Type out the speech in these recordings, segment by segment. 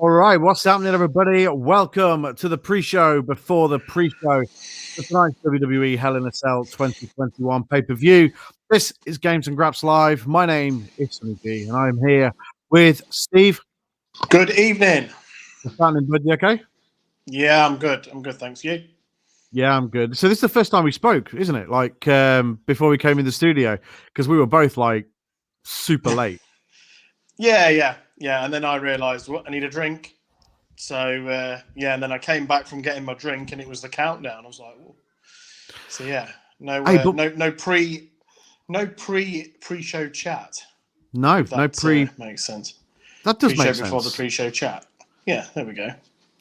All right, what's happening, everybody? Welcome to the pre-show before the pre-show for tonight's WWE Hell in a Cell 2021 pay-per-view. This is Games and Graps Live. My name is Sonny G, and I'm here with Steve. Good evening. What's happening, bud? You okay? Yeah, I'm good. Thanks. You? Yeah, I'm good. So this is the first time we spoke, isn't it? Like before we came in the studio, because we were both like super late. Yeah. And then I realised, I need a drink. So and then I came back from getting my drink, and it was the countdown. I was like, whoa. So yeah, no pre-show chat. No pre. Makes sense. That does pre-show make sense. Before the pre-show chat. Yeah, there we go.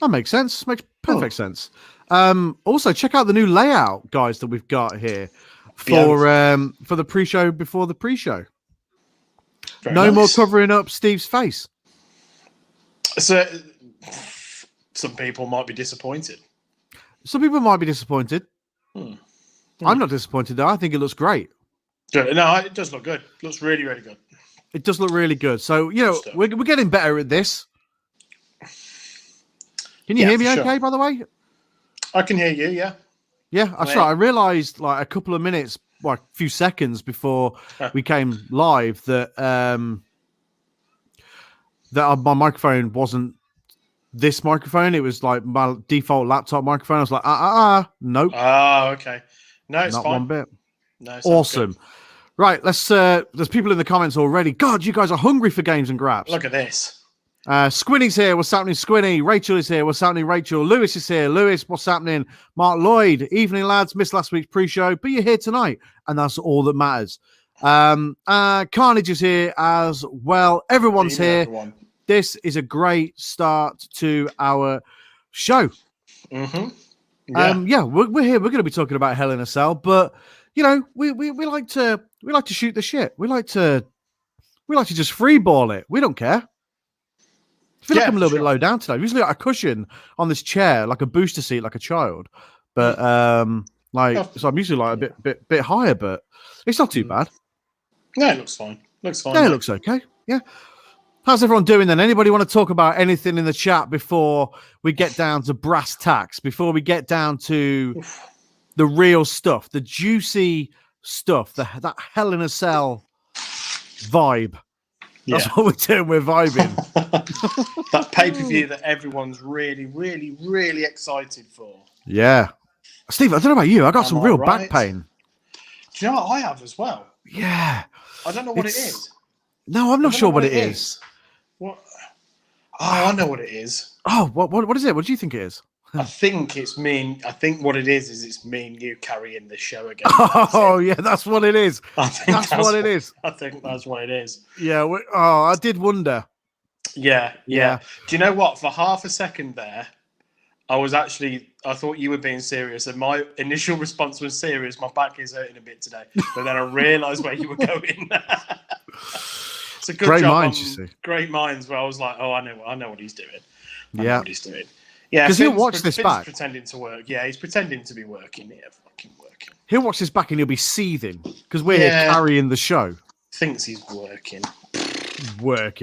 That makes sense. Makes perfect sense. Also, check out the new layout, guys, that we've got here for the pre-show before the pre-show. No more covering up Steve's face. So some people might be disappointed. Some people might be disappointed. I'm not disappointed, though. I think it looks great. Good. No, it does look good. It looks really, really good. It does look really good. So, we're getting better at this. Can you hear me okay, by the way? I can hear you, yeah. Yeah, that's right. I realised like a couple of minutes, like a few seconds before we came live that my microphone wasn't this microphone. It was like my default laptop microphone. I was like, nope. Oh, okay. No, it's not fine. One bit. No, awesome. Good. Right, let's. There's people in the comments already. God, you guys are hungry for games and Graps. Look at this. Squinny's here. What's happening, Squinny? Rachel is here. What's happening, Rachel? Lewis is here. Lewis, what's happening? Mark Lloyd. Evening, lads. Missed last week's pre-show, but you're here tonight, and that's all that matters. Carnage is here as well. Everyone's here. Everyone. This is a great start to our show. Mm-hmm. Yeah, we're here. We're going to be talking about Hell in a Cell, but we like to shoot the shit. We like to just freeball it. We don't care. I feel like I'm a little bit low down today. I've usually got a cushion on this chair, like a booster seat, like a child. But so I'm usually like a bit higher, but it's not too bad. No, it looks fine. Yeah, it looks okay. Yeah. How's everyone doing then? Anybody want to talk about anything in the chat before we get down to brass tacks? Before we get down to the real stuff, the juicy stuff, that Hell in a Cell vibe. That's what we're doing. We're vibing. That pay-per-view that everyone's really, really, really excited for. Yeah. Steve, I don't know about you. I got some real back pain. Do you know what I have as well? Yeah. I don't know what it is. No, I'm not sure what it is. What? Oh, I know what it is. Oh, what is it? What do you think it is? I think it's me. I think what it is it's me and you carrying the show again. Oh, yeah, that's what it is. That's what it is. I think that's what it is. Yeah. I did wonder. Yeah. Do you know what? For half a second there, I thought you were being serious, and my initial response was serious. My back is hurting a bit today, but then I realised where you were going. It's a good great job. Minds, you see. Great minds. Where I was like, oh, I know what he's doing. I know what he's doing. Yeah, because he'll watch this back. Pretending to work. Yeah, he's pretending to be working. Yeah, fucking working. He'll watch this back and he'll be seething because we're here carrying the show. Thinks he's working. Right,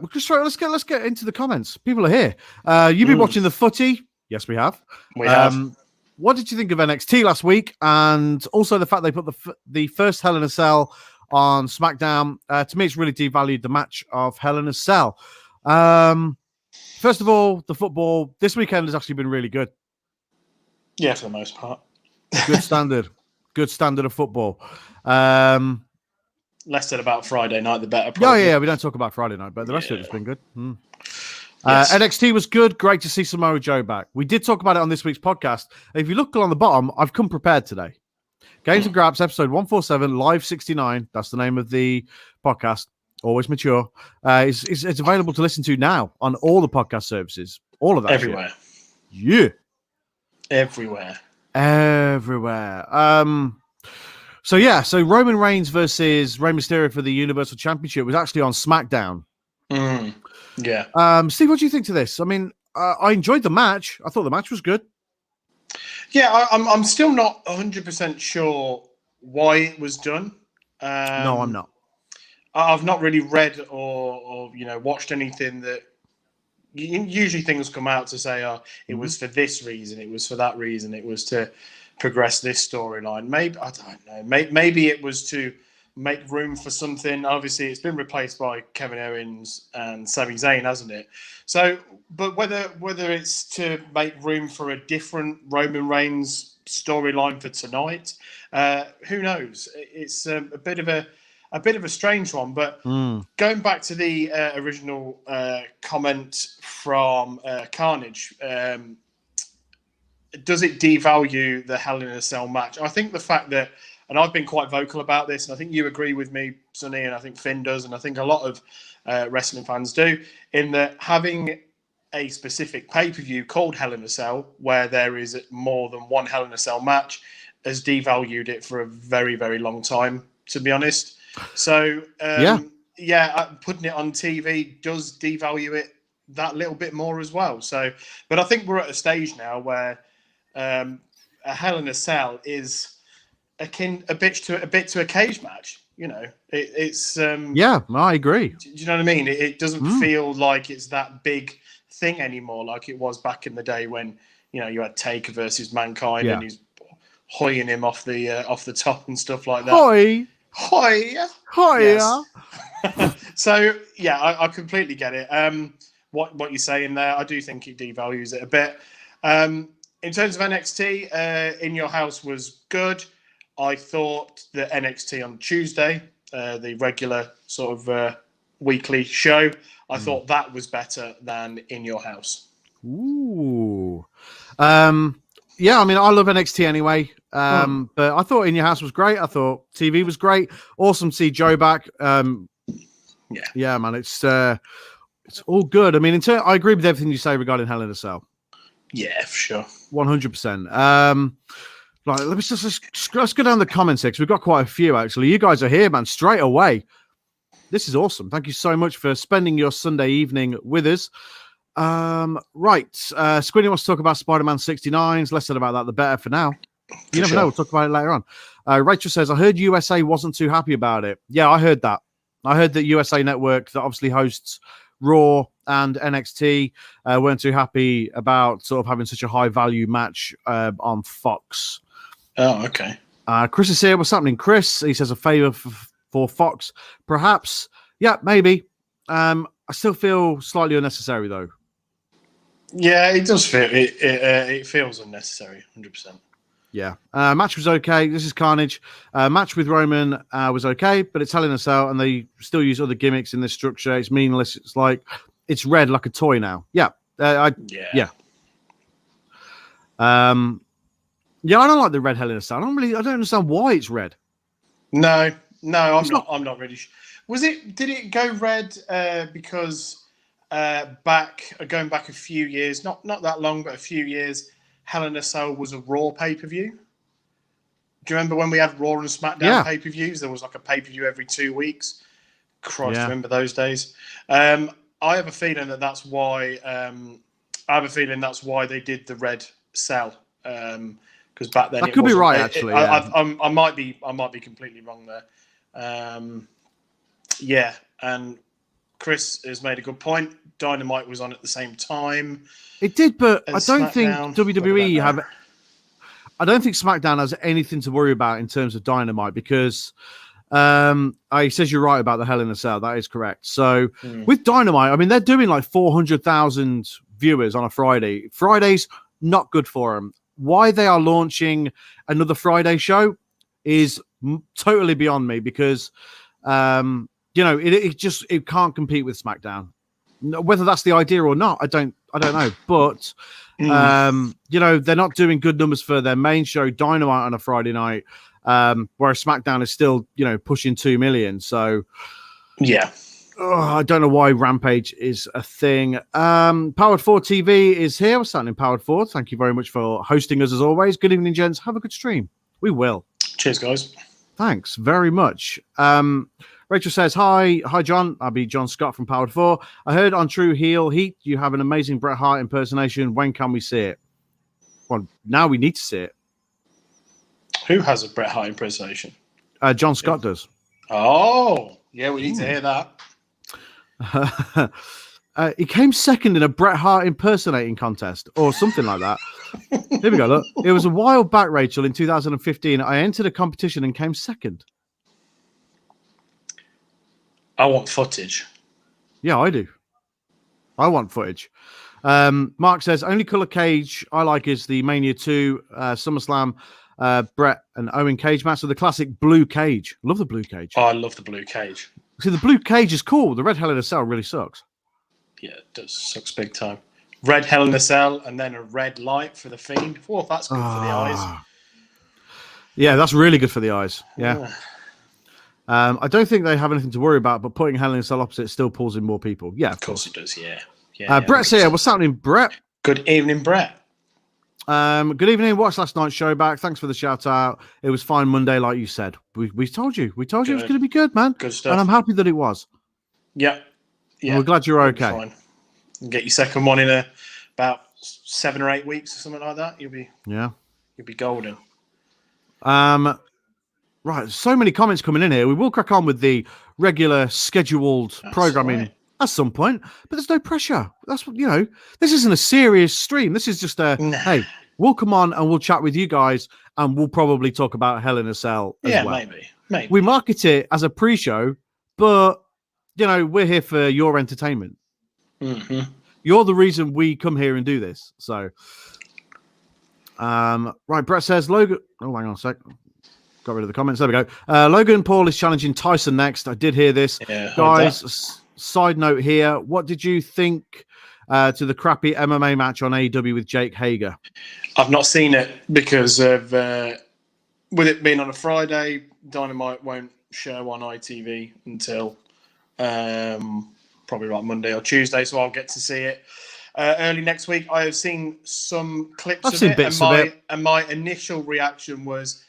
let's get into the comments. People are here. You've been watching the footy. Yes, we have. We have. What did you think of NXT last week? And also the fact they put the first Hell in a Cell on SmackDown. To me, it's really devalued the match of Hell in a Cell. First of all, the football this weekend has actually been really good. Yeah, for the most part. Good standard. Good standard of football. Less said about Friday night, the better. Probably. Yeah, we don't talk about Friday night, but the rest of it has been good. Yes. NXT was good. Great to see Samoa Joe back. We did talk about it on this week's podcast. If you look along the bottom, I've come prepared today. Games and Graps, episode 147, live 69. That's the name of the podcast. Always mature. It's available to listen to now on all the podcast services. All of that. Everywhere. Shit. Yeah. Everywhere. So Roman Reigns versus Rey Mysterio for the Universal Championship was actually on SmackDown. Yeah. Steve, what do you think to this? I mean, I enjoyed the match. I thought the match was good. Yeah, I'm still not 100% sure why it was done. No, I'm not. I've not really read or watched anything that. Usually things come out to say, "Oh, it was for this reason, it was for that reason, it was to progress this storyline." Maybe I don't know. Maybe it was to make room for something. Obviously, it's been replaced by Kevin Owens and Sami Zayn, hasn't it? So, but whether it's to make room for a different Roman Reigns storyline for tonight, who knows? It's a bit of a strange one. But going back to the original comment from Carnage. Does it devalue the Hell in a Cell match? I think the fact that, and I've been quite vocal about this, and I think you agree with me, Sonny, and I think Finn does, and I think a lot of wrestling fans do, in that having a specific pay-per-view called Hell in a Cell, where there is more than one Hell in a Cell match, has devalued it for a very, very long time, to be honest. So, putting it on TV does devalue it that little bit more as well. So, but I think we're at a stage now where a Hell in a Cell is akin a bit to a cage match. It's I agree. Do you know what I mean? It doesn't feel like it's that big thing anymore, like it was back in the day when you had Taker versus Mankind and he's hoying him off the top and stuff like that. Hoy. Yes. So I completely get it. What you're saying there, I do think it devalues it a bit. In terms of NXT, In Your House was good. I thought the NXT on Tuesday, the regular sort of weekly show, I thought that was better than In Your House. Ooh. I mean, I love NXT anyway, but I thought In Your House was great. I thought TV was great. Awesome to see Joe back. Yeah, man, it's all good. I mean, I agree with everything you say regarding Hell in a Cell. Yeah, for sure. 100%. Right, let's go down the comments here because we've got quite a few actually. You guys are here, man, straight away. This is awesome. Thank you so much for spending your Sunday evening with us. Right, Squinny wants to talk about Spider-Man 69s. Less said about that, the better for now. You never know. We'll talk about it later on. Rachel says, I heard USA wasn't too happy about it. Yeah, I heard that. I heard that USA Network, that obviously hosts Raw and NXT, weren't too happy about sort of having such a high-value match on Fox. Oh, okay. Chris is here. What's happening, Chris? He says a favor for Fox. Perhaps. Yeah, maybe. I still feel slightly unnecessary, though. Yeah, it does feel it feels unnecessary, 100%. Yeah. Match was okay. This is Carnage. Match with Roman was okay, but it's Hell in a Cell, and they still use other gimmicks in this structure. It's meaningless. It's like it's red like a toy now. Yeah. Yeah. I don't like the red Hell in a Cell. I don't understand why it's red. No, I'm not really sure. Did it go red because going back a few years, not that long, but a few years, Hell in a Cell was a Raw pay-per-view? Do you remember when we had Raw and SmackDown pay-per-views? There was like a pay-per-view every 2 weeks. Christ, remember those days? I have a feeling that's why. That's why they did the red cell. Because back then that could be right. Actually, I might be completely wrong there. And Chris has made a good point. Dynamite was on at the same time. It did, but I don't think WWE I don't think SmackDown has anything to worry about in terms of Dynamite because he says you're right about the Hell in a Cell. That is correct. So with Dynamite, I mean, they're doing like 400,000 viewers on a Friday. Friday's not good for them. Why they are launching another Friday show is totally beyond me because, it can't compete with SmackDown. Whether that's the idea or not, I don't know. But they're not doing good numbers for their main show, Dynamite, on a Friday night, whereas SmackDown is still, pushing 2 million. So, yeah. I don't know why Rampage is a thing. Powered 4 TV is here. We're starting Powered 4. Thank you very much for hosting us as always. Good evening, gents. Have a good stream. We will. Cheers, guys. Thanks very much. Rachel says, hi, John. I'll be John Scott from Powered 4. I heard on True Heel Heat you have an amazing Bret Hart impersonation. When can we see it? Well, now we need to see it. Who has a Bret Hart impersonation? John Scott does. Oh, Yeah, we need to hear that. He came second in a Bret Hart impersonating contest or something like that. Here we go. Look, it was a while back, Rachel, in 2015. I entered a competition and came second. I want footage. Yeah, I do. I want footage. Mark says, only colour cage I like is the Mania 2 SummerSlam Brett and Owen cage match. So the classic blue cage. Love the blue cage. Oh, I love the blue cage. See, the blue cage is cool. The red Hell in a Cell really sucks. Yeah, it does. Sucks big time. Red Hell in a Cell and then a red light for the Fiend. Oh, that's good for the eyes. Yeah, that's really good for the eyes. Yeah. I don't think they have anything to worry about, but putting Hell in a Cell opposite still pulls in more people. Yeah, of course it does. Yeah. Brett's here. What's happening, Brett? Good evening, Brett. Good evening. Watched last night's show back. Thanks for the shout out. It was fine Monday, like you said. We told you. We told you it was going to be good, man. Good stuff. And I'm happy that it was. Yeah. And we're glad you're okay. Fine. Get your second one in about 7 or 8 weeks or something like that. You'll be golden. Right, so many comments coming in here. We will crack on with the regular scheduled programming at some point, but there's no pressure. That's what, this isn't a serious stream. This is just hey, we'll come on and we'll chat with you guys and we'll probably talk about Hell in a Cell as well. Maybe. We market it as a pre-show, but we're here for your entertainment. Mm-hmm. You're the reason we come here and do this. So, right, Brett says Logan. Oh, hang on a sec. Got rid of the comments. There we go. Logan Paul is challenging Tyson next. I did hear this. Yeah, guys, side note here. What did you think to the crappy MMA match on AEW with Jake Hager? I've not seen it because of with it being on a Friday, Dynamite won't show on ITV until probably like Monday or Tuesday, so I'll get to see it early next week. I have seen some clips of it, and my initial reaction was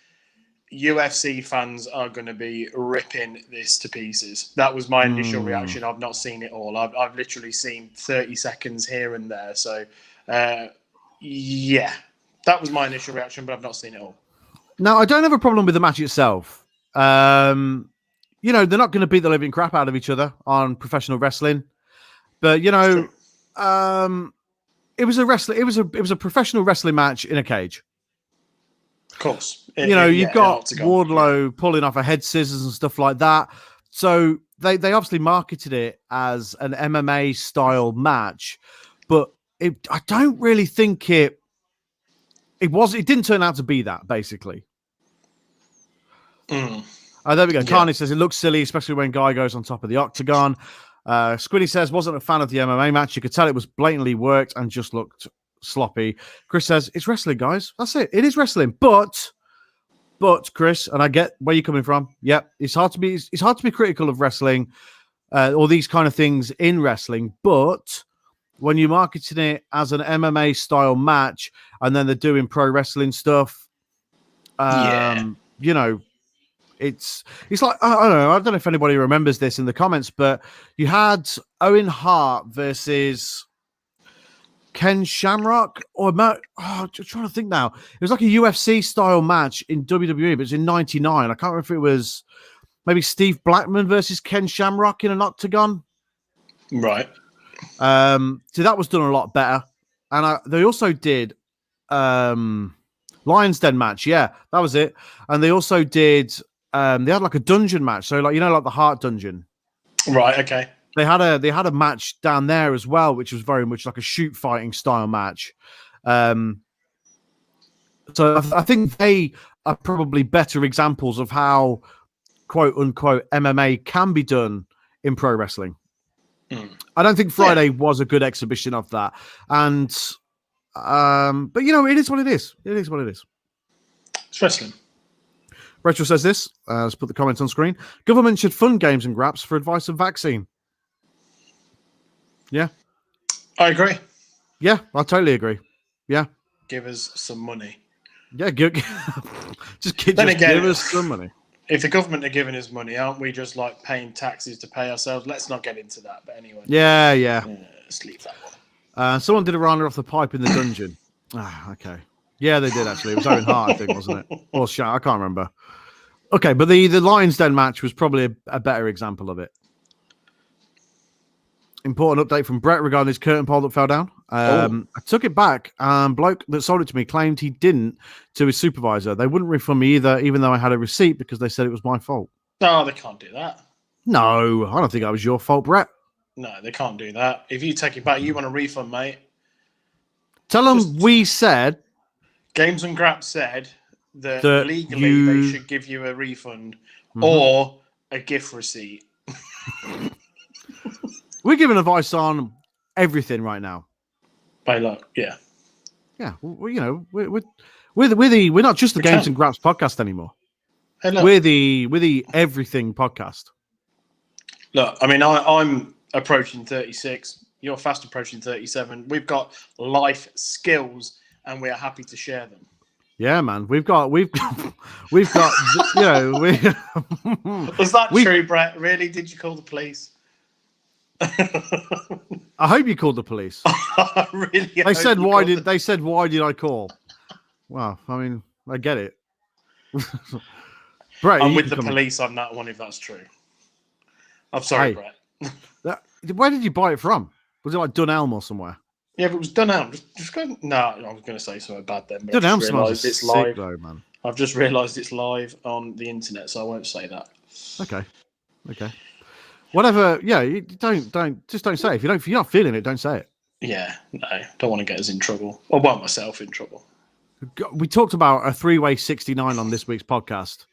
UFC fans are going to be ripping this to pieces. That was my initial reaction. I've not seen it all. I've literally seen 30 seconds here and there. So, yeah, that was my initial reaction, but I've not seen it all. Now, I don't have a problem with the match itself. They're not going to beat the living crap out of each other on professional wrestling, but it was a professional wrestling match in a cage. Of course. You've got Wardlow pulling off a head scissors and stuff like that. So they obviously marketed it as an MMA style match, but I don't really think it didn't turn out to be that, basically. There we go. Carney says it looks silly, especially when Guy goes on top of the octagon. Squiddy says wasn't a fan of the MMA match. You could tell it was blatantly worked and just looked sloppy. Chris says it's wrestling, guys. That's it. It is wrestling, but Chris, and I get where you're coming from. Yep, it's hard to be critical of wrestling or these kind of things in wrestling, but when you're marketing it as an MMA style match and then they're doing pro wrestling stuff, it's like I don't know if anybody remembers this in the comments, but you had Owen Hart versus Ken Shamrock, I'm trying to think now. It was like a UFC style match in WWE, but it's in '99. I can't remember if it was maybe Steve Blackman versus Ken Shamrock in an octagon. Right. So that was done a lot better. And they also did Lion's Den match. Yeah, that was it. And they also did they had like a dungeon match. So like the Heart Dungeon. Right. Okay. They had a match down there as well, which was very much like a shoot fighting style match. So I think they are probably better examples of how quote unquote MMA can be done in pro wrestling. I don't think Friday was a good exhibition of that. And but it is what it is. It is what it is. It's wrestling. Rachel says this. Let's put the comments on screen. Government should fund games and Graps for advice of vaccine. Yeah. I agree. Yeah, I totally agree. Yeah. Give us some money. Yeah, give us some money. If the government are giving us money, aren't we just like paying taxes to pay ourselves? Let's not get into that. But anyway. Yeah. Let's leave that one. Someone did a runner off the pipe in the dungeon. Okay. Yeah, they did actually. It was Owen Hart, I think, wasn't it? Or Shat, I can't remember. Okay, but the Lions Den match was probably a better example of it. Important update from Brett regarding his curtain pole that fell down. I took it back, and bloke that sold it to me claimed he didn't to his supervisor. They wouldn't refund me either, even though I had a receipt, because they said it was my fault. No, they can't do that. No, I don't think that was your fault, Brett. No, they can't do that. If you take it back, you want a refund, mate. Tell them we said... Games and Graps said that legally they should give you a refund or a gift receipt. We're giving advice on everything right now. By luck, yeah. Yeah, well, you know, we're not just the Games and Graps podcast anymore. Hey, look. We're the everything podcast. Look, I mean, I'm approaching 36. You're fast approaching 37. We've got life skills, and we are happy to share them. Yeah, man, we've got, you know, we. Was that true, Brett? Really? Did you call the police? I hope you called the police. Really? They said why did I call? Well, I mean, I get it. Brett, I'm with the police on that one if that's true. I'm sorry, Brett. Where did you buy it from? Was it like Dunelm or somewhere? Yeah, if it was Dunelm, just go. No, I was going to say something bad then. Dunelm smells it's live, though, man. I've just realised it's live on the internet, so I won't say that. Okay. Whatever. Yeah, you don't say it. If you're not feeling it, don't say it. Yeah, no, don't want to get us in trouble. I want myself in trouble. We talked about a 3-way 69 on this week's podcast.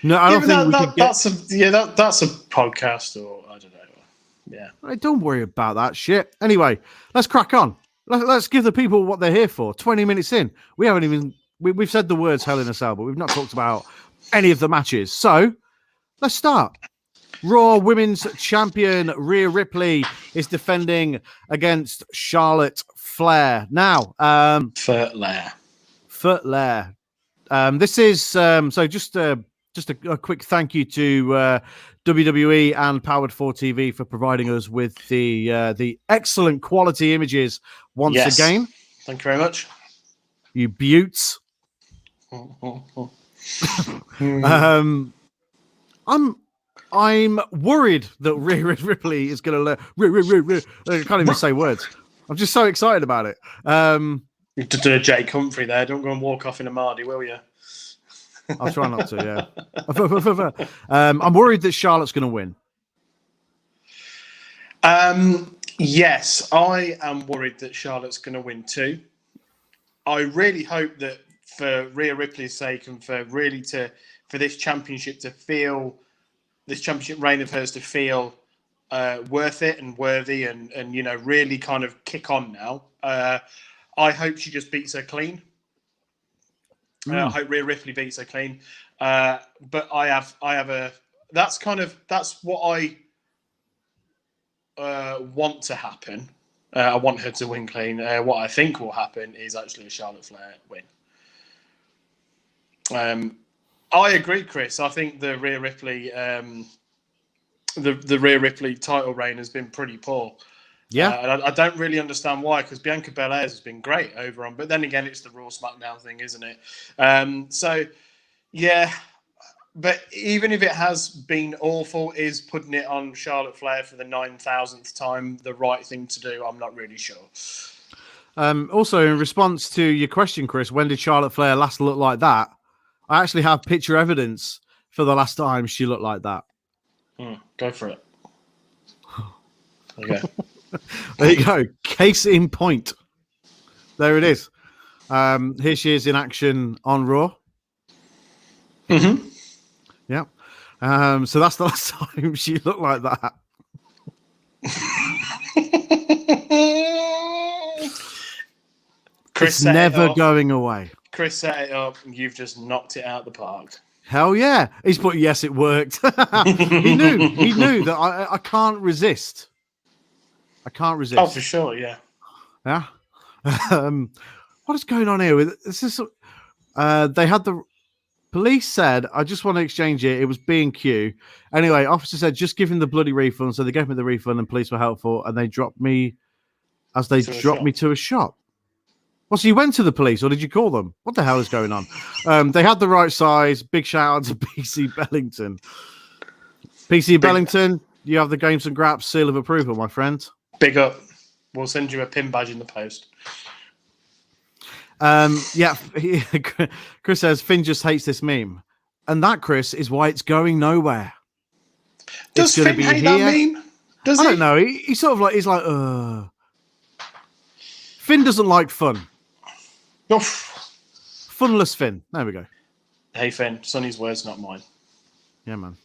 No, I don't think we could get... That's a podcast, or I don't know. Yeah. Hey, don't worry about that shit. Anyway, let's crack on. Let's give the people what they're here for. 20 minutes in, we haven't even we've said the words Hell in a Cell, but we've not talked about any of the matches. So let's start. Raw Women's Champion Rhea Ripley is defending against Charlotte Flair. Now, Flair. This is so just a quick thank you to WWE and Powered 4 TV for providing us with the excellent quality images once again. Thank you very much. You beauts. I'm worried that Rhea Ripley is going to learn. I can't even say words. I'm just so excited about it. You have to do a Jake Humphrey there. Don't go and walk off in a Mardy, will you? I'll try not to, yeah. I'm worried that Charlotte's going to win. Yes, I am worried that Charlotte's going to win too. I really hope that for Rhea Ripley's sake and for this championship this championship reign of hers to feel worth it and worthy and you know really kind of kick on now. I hope she just beats her clean. I hope Rhea Ripley beats her clean. But I have that's what I want to happen. I want her to win clean. What I think will happen is actually a Charlotte Flair win. I agree, Chris. I think the Rhea Ripley the Rhea Ripley title reign has been pretty poor. Yeah, and I don't really understand why, because Bianca Belair's has been great over on, but then again, it's the Raw SmackDown thing, isn't it? So, yeah, but even if it has been awful, is putting it on Charlotte Flair for the 9,000th time the right thing to do? I'm not really sure. Also, in response to your question, Chris, when did Charlotte Flair last look like that? I actually have picture evidence for the last time she looked like that. Go for it. Okay. There you go. Case in point. There it is. Here she is in action on Raw. Mm-hmm. Yeah. So that's the last time she looked like that. Chris, it's never going away. Chris set it up and you've just knocked it out the park. Hell yeah. He's put, yes, it worked. He knew that I can't resist. I can't resist. Oh, for sure, yeah. Yeah. What is going on here with this? They had the police said, I just want to exchange it. It was B&Q. Anyway, officer said, just give him the bloody refund. So they gave me the refund and police were helpful and they dropped me to a shop. Well, so you went to the police, or did you call them? What the hell is going on? They had the right size. Big shout out to PC Bellington. PC Bellington, you have the Games and Graps seal of approval, my friend. Big up. We'll send you a pin badge in the post. Yeah, Chris says Finn just hates this meme, and that, Chris, is why it's going nowhere. Does Finn hate that meme? I don't know. He's sort of like Finn doesn't like fun. Oof. Funless Finn. There we go. Hey Finn, Sonny's words, not mine. Yeah, man.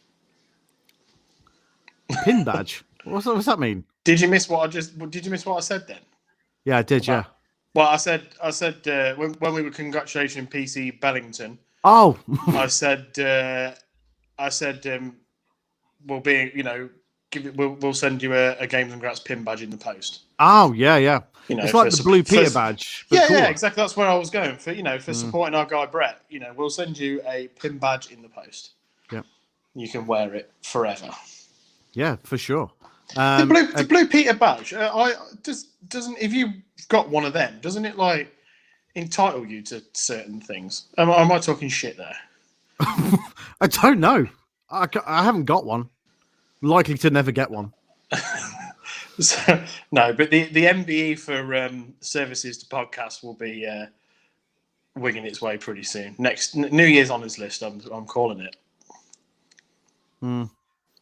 Pin badge. What's that mean? Did you miss what I said then? Yeah, I did. Yeah. Well, I said when we were congratulating PC Bellington. Oh. I said we'll be we'll send you a Games and Graps pin badge in the post. Oh yeah. It's like the Blue Peter badge. Yeah, exactly. That's where I was going for supporting our guy Brett. We'll send you a pin badge in the post. Yeah, you can wear it forever. Yeah, for sure. The Blue Peter badge. Doesn't if you've got one of them, doesn't it like entitle you to certain things? Am I talking shit there? I don't know. I haven't got one. Likely to never get one. No, but the MBE for services to podcasts will be winging its way pretty soon. Next New Year's honours list. I'm calling it.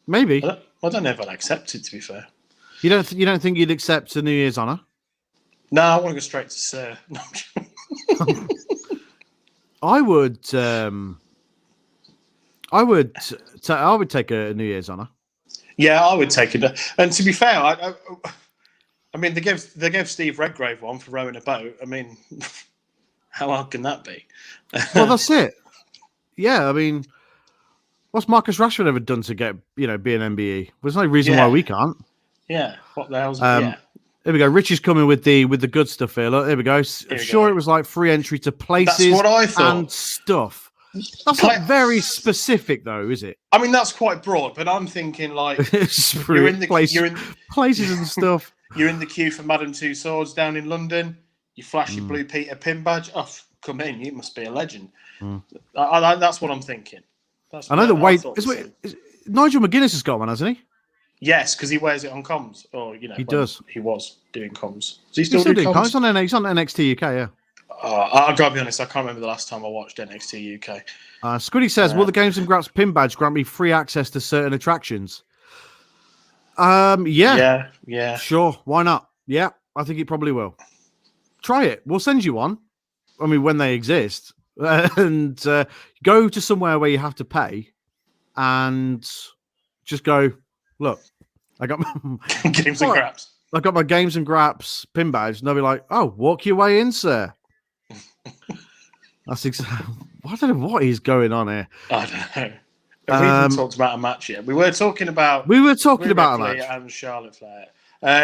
Maybe. I don't know if I'd accept it. To be fair, you don't think you'd accept a New Year's honour? No, I want to go straight to Sir. I would take a New Year's honour. Yeah, I would take it. And to be fair, I mean, they gave Steve Redgrave one for rowing a boat. I mean, how hard can that be? Well, that's it. Yeah, I mean, what's Marcus Rashford ever done to get be an MBE? There's no reason why we can't. Yeah, what the hell's Here we go. Richie's coming with the good stuff here. Look, here we go. It was like free entry to places. That's what I thought. And stuff. That's not very specific, though, is it? I mean, that's quite broad, but I'm thinking like you're in places and stuff. You're in the queue for Madame Tussauds down in London. You flash your Blue Peter pin badge. Oh, come in! You must be a legend. That's what I'm thinking. I know the weight. Nigel McGuinness has got one, hasn't he? Yes, because he wears it on comms. Or he does. He was doing comms. Does he still doing comms? He's on NXT UK. Yeah. I gotta be honest, I can't remember the last time I watched NXT UK. Squiddy says, will the Games and Graps pin badge grant me free access to certain attractions? Yeah. Sure, why not? Yeah, I think it probably will. Try it. We'll send you one. I mean, when they exist. And go to somewhere where you have to pay and just go, look, I got my Games and Graps. I got my Games and Graps pin badge. And they'll be like, oh, walk your way in, sir. That's exactly. I don't know what is going on here. I don't know. Have we even talked about a match yet? We were talking about a match and Charlotte Flair.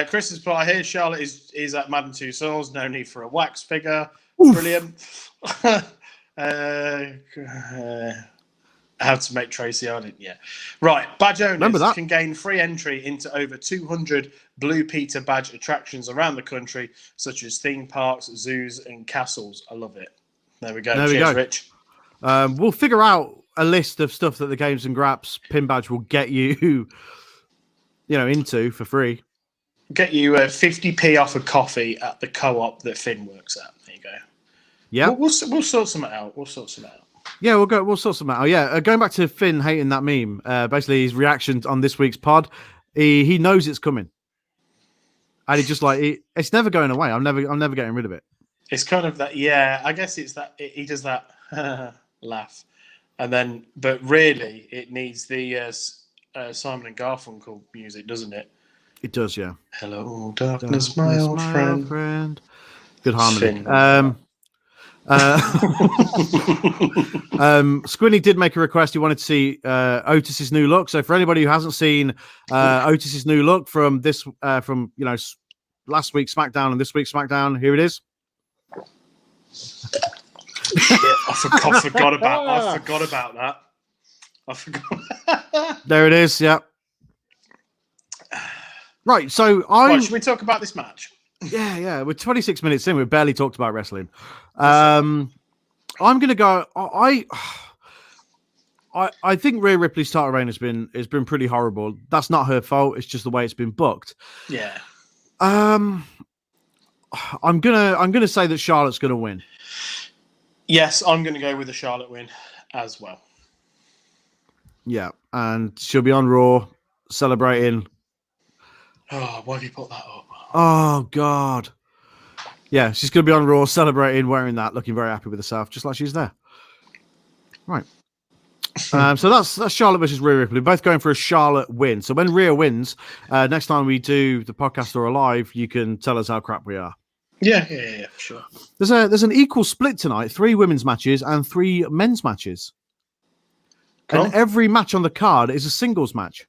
Chris has put, I hear Charlotte is at Madame Tussauds. No need for a wax figure. Oof. Brilliant. How to make Tracy Arden. Yeah. Right. Badge owners can gain free entry into over 200 Blue Peter badge attractions around the country, such as theme parks, zoos, and castles. I love it. There we go. Cheers, Rich. We'll figure out a list of stuff that the Games and Graps pin badge will get you, into for free. Get you 50p off a coffee at the co-op that Finn works at. There you go. Yeah. We'll sort something out. Yeah, we'll sort something out. Yeah, going back to Finn hating that meme. Basically, his reaction on this week's pod, he knows it's coming, and he's just like, it's never going away. I'm never getting rid of it. It's kind of that. Yeah, I guess it's that he does that laugh, and then, but really, it needs the Simon and Garfunkel music, doesn't it? It does, yeah. Hello, darkness, my old friend. Good harmony. Squinny did make a request. He wanted to see Otis's new look. So for anybody who hasn't seen Otis's new look from last week's SmackDown and this week's SmackDown, here it is. I forgot about that. There it is. Yeah. Right. So should we talk about this match? Yeah. We're 26 minutes in. We've barely talked about wrestling. I'm gonna go. I think Rhea Ripley's title reign has been pretty horrible. That's not her fault. It's just the way it's been booked. Yeah. I'm gonna say that Charlotte's gonna win. Yes, I'm gonna go with the Charlotte win as well. Yeah, and she'll be on Raw celebrating. Oh, why have you put that up? Oh God. Yeah, she's gonna be on Raw celebrating, wearing that, looking very happy with herself, just like she's there. Right. So that's Charlotte versus Rhea Ripley, both going for a Charlotte win. So when Rhea wins, next time we do the podcast or a live, you can tell us how crap we are. Yeah, for sure. There's an equal split tonight: 3 women's matches and 3 men's matches. Cool. And every match on the card is a singles match.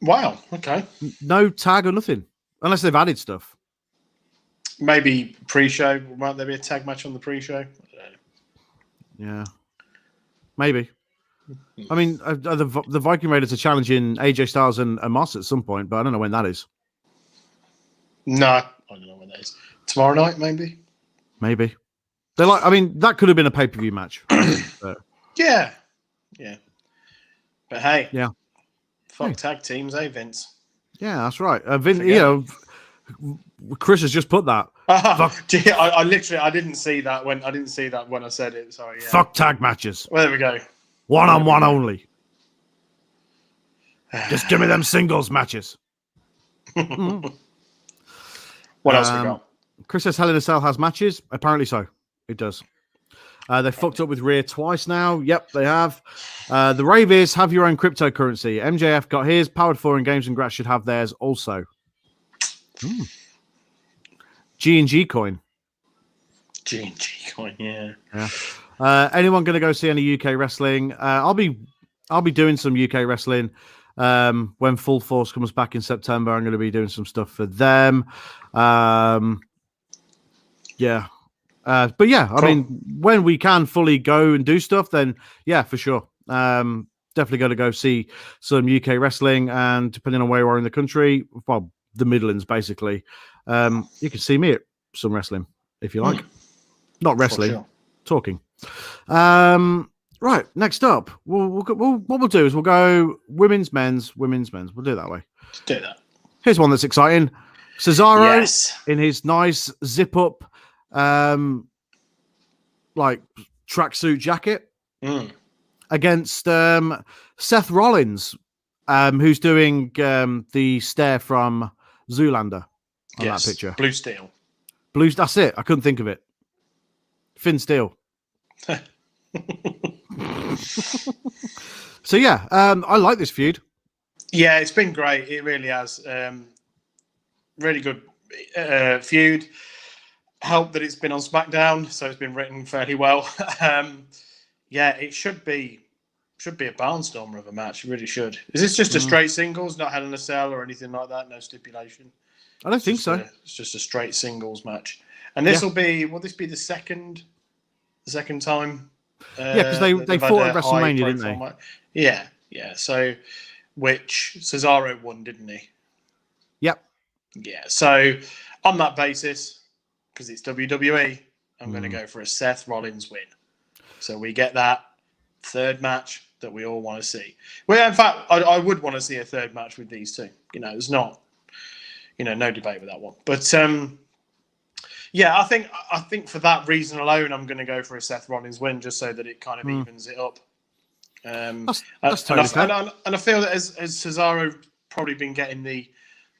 Wow. Okay. No tag or nothing, unless they've added stuff. Maybe pre-show. Might there be a tag match on the pre-show? Yeah. Maybe. I mean, the Viking Raiders are challenging AJ Styles and Moss at some point, but I don't know when that is. No, I don't know when that is. Tomorrow night, maybe. Maybe. That could have been a pay-per-view match. But... Yeah. But hey. Yeah. Fuck tag teams, eh, Vince? Yeah, that's right. Chris has just put that. I didn't see that when I said it. Sorry. Yeah. Fuck tag matches. Well, there we go. One-on-one only. Just give me them singles matches. What else we got? Chris says Hell in a Cell has matches. Apparently so. It does. They fucked up with Rhea twice now. Yep, they have. The rave is have your own cryptocurrency. MJF got his. Powered 4 and Games and Grass should have theirs also. G&G coin. G&G coin, yeah. Anyone going to go see any UK wrestling? I'll be doing some UK wrestling when Full Force comes back in September. I'm going to be doing some stuff for them. Yeah. But yeah, I mean, when we can fully go and do stuff, then yeah, for sure. Definitely going to go see some UK wrestling, and depending on where you are in the country, well, the Midlands, basically, you can see me at some wrestling if you like. Not wrestling, sure. Talking. Right, next up, what we'll do is we'll go women's, men's. We'll do it that way. Let's do that. Here's one that's exciting. Cesaro in his nice zip up, like tracksuit jacket against Seth Rollins, who's doing the stare from Zoolander on that picture. Blue Steel. That's it. I couldn't think of it. Finn Steel. So yeah, I like this feud. Yeah, it's been great. It really has. Really good feud. Helped that it's been on SmackDown, so it's been written fairly well. Yeah, it should be a barnstormer of a match. It really should. Is this just a straight singles, not Hell in a Cell or anything like that? No stipulation. I don't think so. It's just a straight singles match, and this will be. Will this be the second time? Yeah, because they fought at WrestleMania, didn't they? Match? Yeah. So, which Cesaro won, didn't he? Yep. Yeah. So, on that basis, because it's WWE, I'm going to go for a Seth Rollins win. So we get that third match that we all want to see. Well, in fact, I would want to see a third match with these two. There's not, no debate with that one. But yeah, I think for that reason alone, I'm going to go for a Seth Rollins win, just so that it kind of evens it up. That's totally fair. And I feel that as Cesaro probably been getting the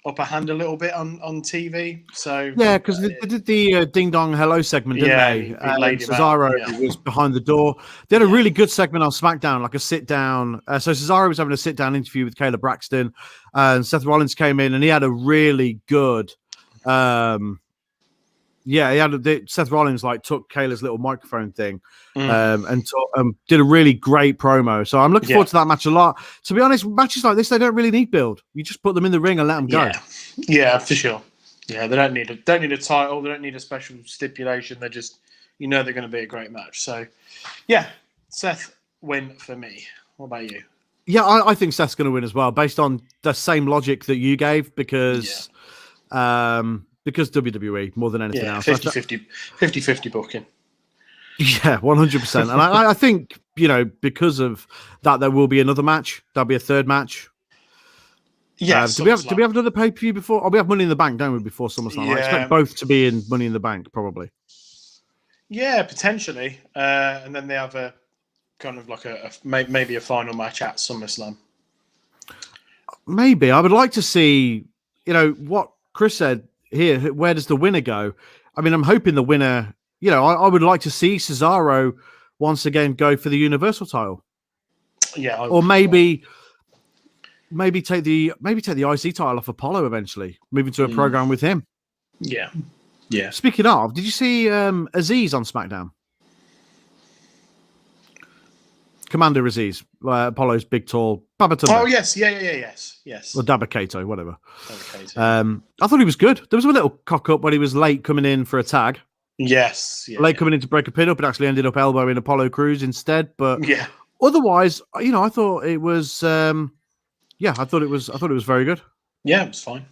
upper hand a little bit on TV. So yeah, because they did the Ding Dong Hello segment, didn't they? Cesaro was behind the door. They had a really good segment on SmackDown, like a sit down. So Cesaro was having a sit down interview with Kayla Braxton, and Seth Rollins came in, and he had a really good. Seth Rollins took Kayla's little microphone thing and did a really great promo. So I'm looking forward to that match a lot. To be honest, matches like this, they don't really need build. You just put them in the ring and let them go. Yeah, for sure. Yeah, they don't need a title. They don't need a special stipulation. They're just, they're going to be a great match. So, yeah, Seth win for me. What about you? Yeah, I think Seth's going to win as well, based on the same logic that you gave, because because WWE more than anything else. 50-50 booking. Yeah, 100%. And I think, because of that, there will be another match. There'll be a third match. Yes. Do we have another pay-per-view before? Oh, we have Money in the Bank, don't we, before SummerSlam? Yeah. I expect both to be in Money in the Bank, probably. Yeah, potentially. And then they have a kind of like maybe a final match at SummerSlam. Maybe. I would like to see, what Chris said here. Where does the winner go? I mean, I'm hoping the winner, I would like to see Cesaro once again go for the Universal title. Yeah. Or maybe take the IC title off Apollo eventually, moving to a program with him. Yeah. Yeah. Speaking of, did you see Aziz on SmackDown? Commander Aziz, Apollo's big, tall Babatunde. Oh, yes. Yes. Or Dabba-Kato, whatever. I thought he was good. There was a little cock up when he was late coming in for a tag. Yes. Late coming in to break a pin up, and actually ended up elbowing Apollo Crews instead. But otherwise, I thought it was. I thought it was very good. Yeah, it was fine.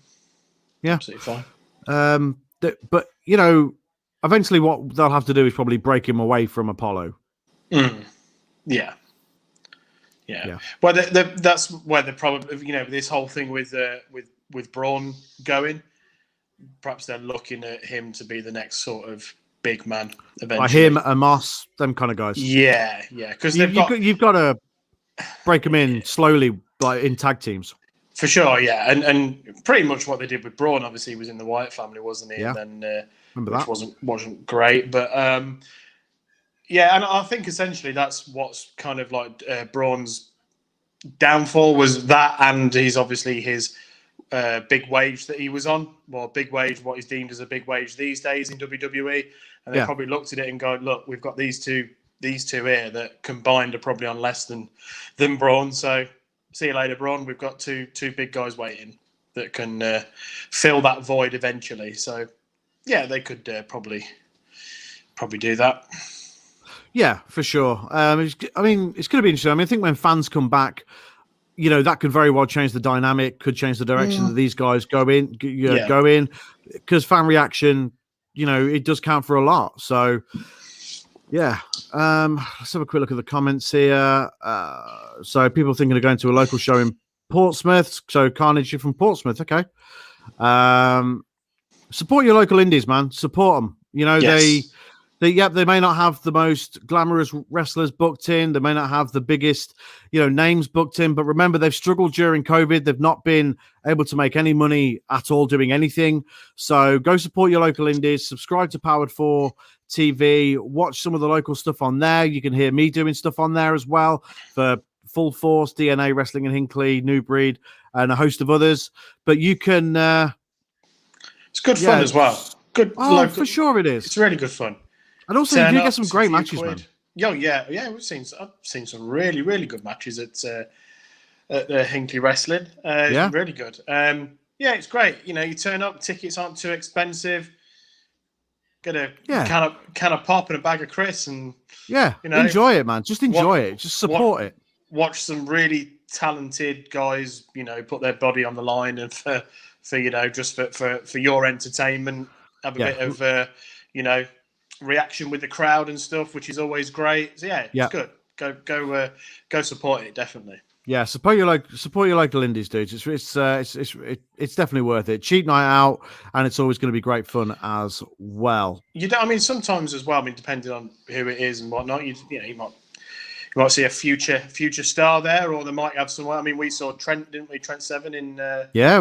Yeah, absolutely fine. But eventually, what they'll have to do is probably break him away from Apollo. Yeah. Well, that's where the problem. This whole thing with Braun going. Perhaps they're looking at him to be the next sort of big man eventually. Him, Amos, them kind of guys. Yeah. Because you've got to break them in slowly, like in tag teams. For sure, yeah, and pretty much what they did with Braun, obviously, was in the Wyatt family, wasn't he? Yeah. And then, remember which that wasn't great, but yeah, and I think essentially that's what's kind of like Braun's downfall was that, and he's obviously his big wage that he was on, well, big wage, what is deemed as a big wage these days in WWE, and they probably looked at it and go, look, we've got these two here that combined are probably on less than Braun, so see you later, Braun. We've got two big guys waiting that can fill that void eventually. So yeah, they could probably do that. Yeah, for sure. I mean, it's going to be interesting. I mean, I think when fans come back, that could very well change the dynamic, could change the direction that these guys go in, because fan reaction, it does count for a lot. So, yeah. Let's have a quick look at the comments here. So people thinking of going to a local show in Portsmouth. So Carnage, you're from Portsmouth. Okay. Support your local indies, man. Support them. Yes. They may not have the most glamorous wrestlers booked in. They may not have the biggest, names booked in. But remember, they've struggled during COVID. They've not been able to make any money at all doing anything. So go support your local indies. Subscribe to Powered 4 TV. Watch some of the local stuff on there. You can hear me doing stuff on there as well for Full Force, DNA Wrestling in Hinckley, New Breed, and a host of others. But you can... it's good fun as well. Good. For sure it is. It's really good fun. And also, you do get some great matches, man. Yeah. I've seen some really, really good matches at Hinckley Wrestling. Really good. It's great. You turn up, tickets aren't too expensive. Get a can of pop and a bag of Chris, and enjoy it, man. Just enjoy it. Just support it. Watch some really talented guys, put their body on the line, and for just for your entertainment, have a bit of reaction with the crowd and stuff, which is always great. So it's good. Go support it, definitely. Yeah, support your local indies, dudes. It's definitely worth it. Cheap night out, and it's always going to be great fun as well. Sometimes as well. Depending on who it is and whatnot, you might see a future star there, or they might have someone. We saw Trent, didn't we? Trent Seven in.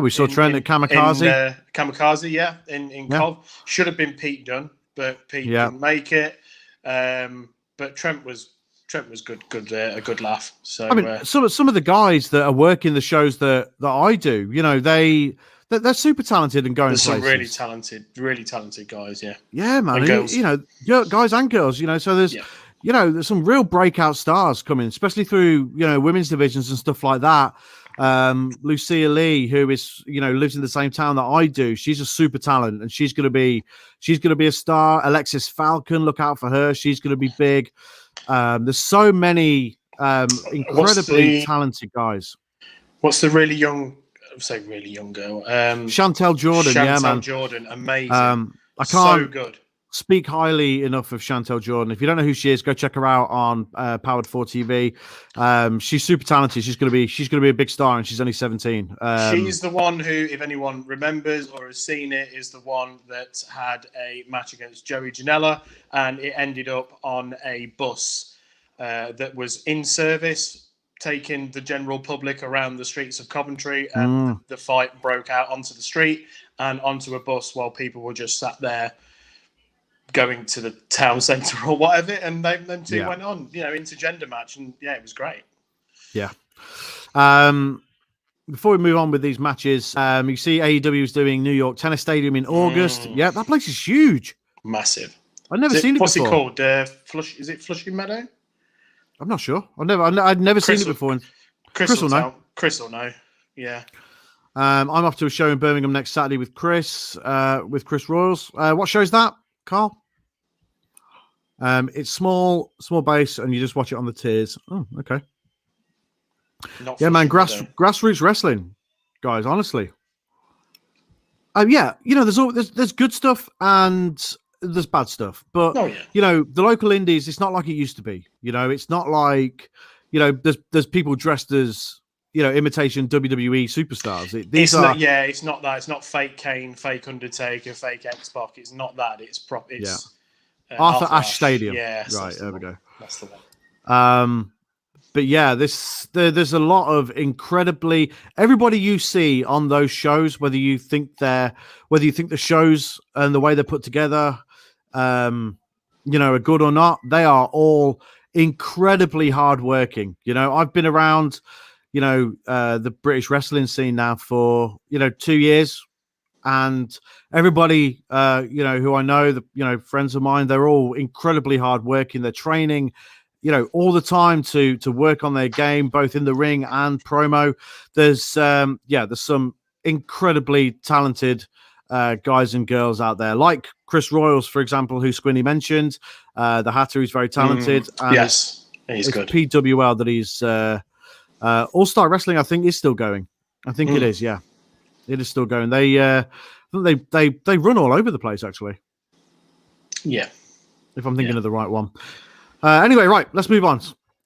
We saw Trent at Kamikaze. Kamikaze, in Cov. Should have been Pete Dunne, but Pete didn't make it. But Trent was good, a good laugh. So some of the guys that are working the shows that I do, they're super talented and going there's places. some really talented guys. Yeah, man. And girls. Guys and girls. So there's. There's some real breakout stars coming, especially through, women's divisions and stuff like that. Lucia Lee, who is, lives in the same town that I do. She's a super talent, and she's going to be a star. Alexis Falcon, look out for her. She's going to be big. There's so many incredibly talented guys. What's the really young say really young girl. Chantel Jordan, yeah, man. Jordan, amazing. I so can't good. speak highly enough of Chantel Jordan. If you don't know who she is, go check her out on Powered 4 TV. She's super talented. She's gonna be a big star, and she's only 17. She's the one who, if anyone remembers or has seen it, is the one that had a match against Joey Janela, and it ended up on a bus that was in service, taking the general public around the streets of Coventry, and the fight broke out onto the street and onto a bus while people were just sat there going to the town centre or whatever, and them two went on, intergender match, and it was great. Yeah. Before we move on with these matches, you see AEW is doing New York Tennis Stadium in August. Yeah, that place is huge. Massive. I've never seen it before. What's it called? Is it Flushing Meadow? I'm not sure. I'd never seen it before. Chris will know. Chris will know. Yeah. I'm off to a show in Birmingham next Saturday with Chris Royals. What show is that, Carl? It's small base, and you just watch it on the tiers. Oh, okay. Yeah, man, grassroots wrestling, guys. Honestly, there's good stuff and there's bad stuff, but the local indies, it's not like it used to be. It's not like there's people dressed as imitation WWE superstars. It's not that. It's not fake Kane, fake Undertaker, fake X-Pac. It's not that. It's proper. Arthur Ashe Stadium. Yeah, right. There we go. That's the one. But yeah, there's a lot of incredibly everybody you see on those shows, whether you think the shows and the way they're put together, are good or not, they are all incredibly hardworking. I've been around, the British wrestling scene now for 2 years, and everybody who I know, friends of mine, they're all incredibly hardworking. They're training all the time to work on their game, both in the ring and promo. There's some incredibly talented guys and girls out there, like Chris Royals, for example, who Squinny mentioned. The Hatter is very talented. Yes, he's good. PWL that he's All-Star Wrestling, I think, is still going. I think it is. Yeah, it is still going. They run all over the place, actually. Yeah, if I'm thinking of the right one. Anyway, right, let's move on.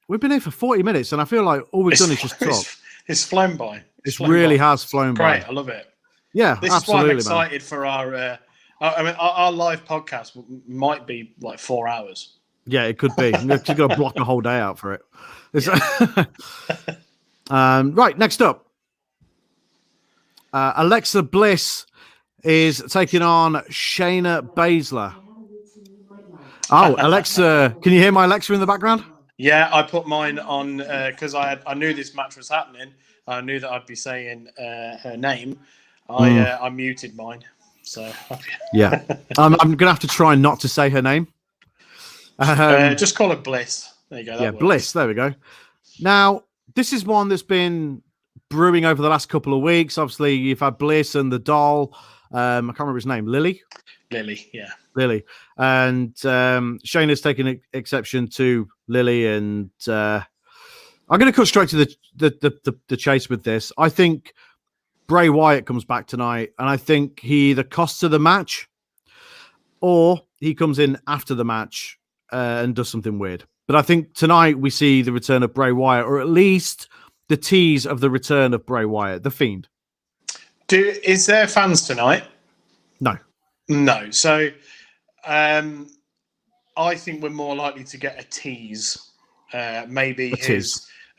We've been here for 40 minutes, and I feel like all we've done is just talk. It's flown by. It really has flown by. Great, I love it. Yeah, this absolutely, is why I'm excited for our. Our live podcast might be like 4 hours. Yeah, it could be. You've got to block a whole day out for it. Right, next up, Alexa Bliss is taking on Shayna Baszler. Oh, Alexa! Can you hear my Alexa in the background? Yeah, I put mine on because I knew this match was happening. I knew that I'd be saying her name. I muted mine. So yeah, I'm gonna have to try not to say her name. Just call it Bliss. There you go. Yeah, Bliss. There we go. Now, this is one that's been brewing over the last couple of weeks. Obviously, you've had Bliss and the doll. I can't remember his name. Lily, yeah. Lily. And Shayna's taken exception to Lily. And I'm going to cut straight to the chase with this. I think Bray Wyatt comes back tonight, and I think he either costs her the match or he comes in after the match and does something weird. But I think tonight we see the return of Bray Wyatt, or at least the tease of the return of Bray Wyatt, the Fiend. Is there fans tonight? No. So I think we're more likely to get a tease. Maybe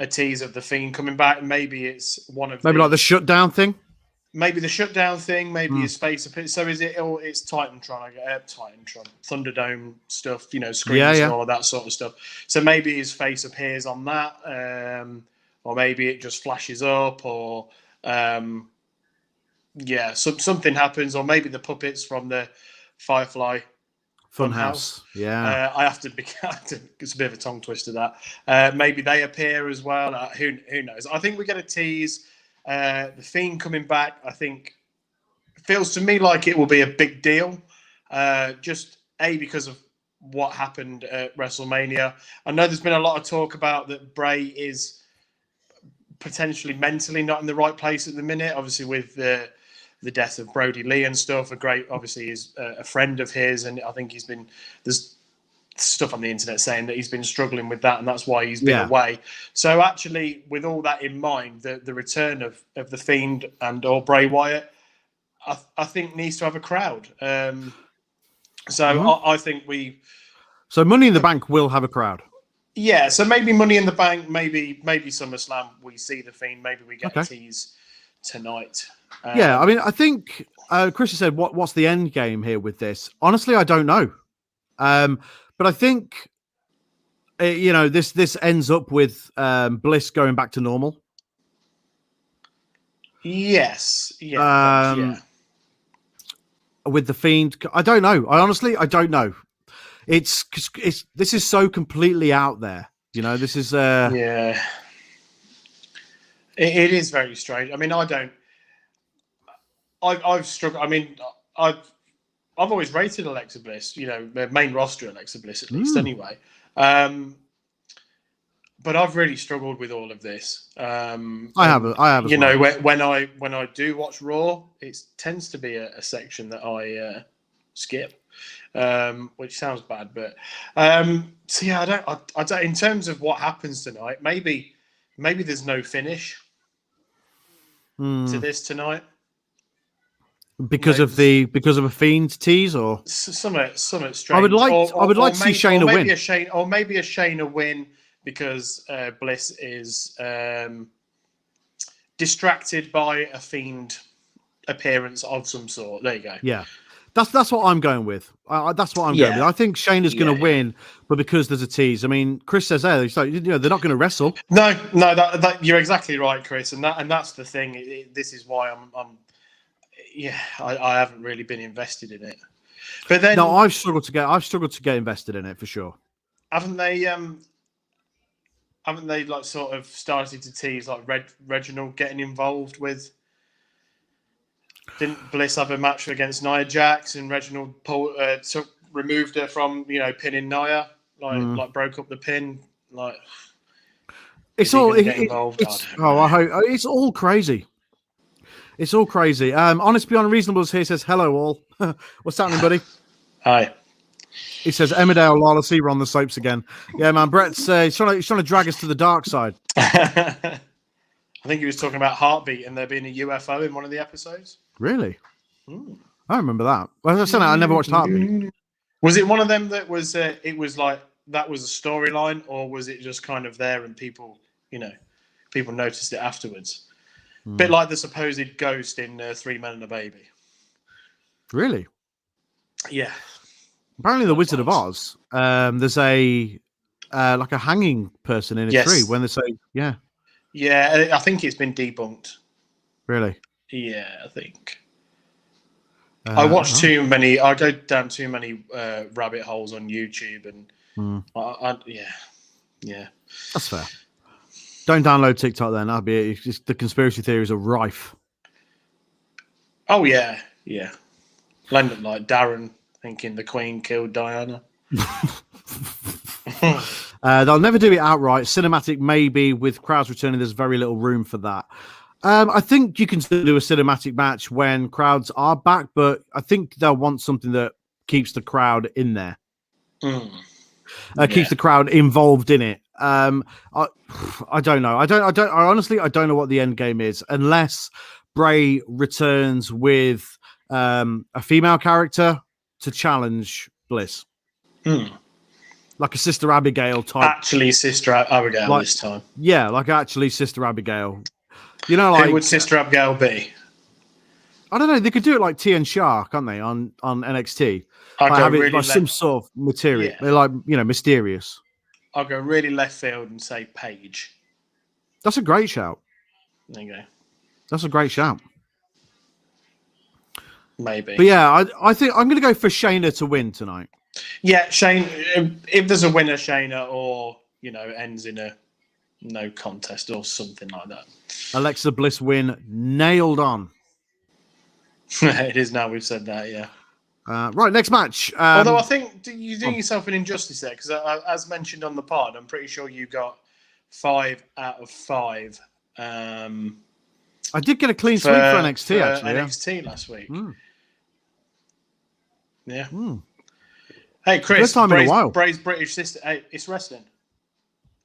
a tease of the Fiend coming back. Maybe it's maybe like the shutdown thing. Maybe the shutdown thing. Maybe a space appears. So is it? It's Titantron. Titantron, Thunderdome stuff. Screens and all of that sort of stuff. So maybe his face appears on that, or maybe it just flashes up, or something happens, or maybe the puppets from the Firefly Funhouse. Yeah, I have to. It's a bit of a tongue twister. That maybe they appear as well. Who knows? I think we get a tease. The Fiend coming back, I think, feels to me like it will be a big deal. Just because of what happened at WrestleMania. I know there's been a lot of talk about that Bray is potentially mentally not in the right place at the minute. Obviously, with the death of Brody Lee and stuff, obviously is a friend of his, and I think there's stuff on the internet saying that he's been struggling with that, and that's why he's been away. So actually, with all that in mind, the return of the Fiend or Bray Wyatt, I think needs to have a crowd. I think So Money in the Bank will have a crowd. Yeah, so maybe Money in the Bank, maybe SummerSlam, we see the Fiend, maybe we get a tease tonight. I mean, I think Chris has said, what's the end game here with this? Honestly, I don't know. But I think, this ends up with Bliss going back to normal. Yes. Yeah. With the Fiend, I don't know. I don't know. This is so completely out there. This is yeah. It is very strange. I mean, I've struggled. I mean, I've always rated Alexa Bliss. Main roster Alexa Bliss at least. Anyway, but I've really struggled with all of this. I have. When I do watch Raw, it tends to be a section that I skip, which sounds bad, but so yeah, I don't. In terms of what happens tonight, maybe there's no finish to this tonight because of a Fiend tease or something strange. I would like to see Shayna win, maybe a Shayna win. Because Bliss is distracted by a Fiend appearance of some sort. There you go. Yeah, that's what I'm going with. That's what I'm going with. I think Shayna's going to win, but because there's a tease. I mean, Chris says they're not going to wrestle. No, that you're exactly right, Chris, and that's the thing. This is why I haven't really been invested in it. But then I've struggled to get invested in it for sure. Haven't they like sort of started to tease like Reginald getting involved with? Didn't Bliss have a match against Nia Jax and Reginald removed her from pinning Nia, like broke up the pin, like it's all it's all crazy. It's all crazy. Honest Beyond Reasonable's here says hello all. What's happening, buddy? Hi. He says, Emmerdale, Lala Seaver on the soaps again. Yeah, man, Brett's he's trying to drag us to the dark side. I think he was talking about Heartbeat and there being a UFO in one of the episodes. Really? I remember that. Well, as I said, I never watched Heartbeat. Was it one of them that was, it was like, that was a storyline, or was it just kind of there and people noticed it afterwards? Bit like the supposed ghost in Three Men and a Baby. Really? Yeah. Apparently, the Wizard of Oz. There's a like a hanging person in a tree when they say, yeah. Yeah, I think it's been debunked. Really? Yeah, I think. I watch too many. I go down too many rabbit holes on YouTube, and yeah. That's fair. Don't download TikTok then. That'd be it. It's just, the conspiracy theories are rife. Oh yeah. Like Darren thinking the Queen killed Diana. They'll never do it outright. Cinematic, maybe, with crowds returning. There's very little room for that. I think you can still do a cinematic match when crowds are back, but I think they'll want something that keeps the crowd in there. Keeps the crowd involved in it. I don't know. I honestly don't know what the end game is unless Bray returns with a female character to challenge Bliss. Like a Sister Abigail type. Actually, Sister Abigail this time. Yeah, like actually Sister Abigail. Who would Sister Abigail be? I don't know. They could do it like T and Shah, can't they, on NXT? Have it like some sort of material. Yeah. They're like, mysterious. I'll go really left field and say Paige. That's a great shout. There you go. That's a great shout. Maybe. But yeah, I think I'm going to go for Shayna to win tonight. Yeah, Shane. If there's a winner, Shayna, or ends in a no contest or something like that. Alexa Bliss win, nailed on. It is now. We've said that. Yeah. Right, next match. Although I think you're doing yourself an injustice there, because as mentioned on the pod, I'm pretty sure you got 5 out of 5 I did get a clean sweep for NXT actually. NXT last week. Yeah. Mm. Hey, Chris. First time in a while. Bray's British sister. Hey, it's wrestling.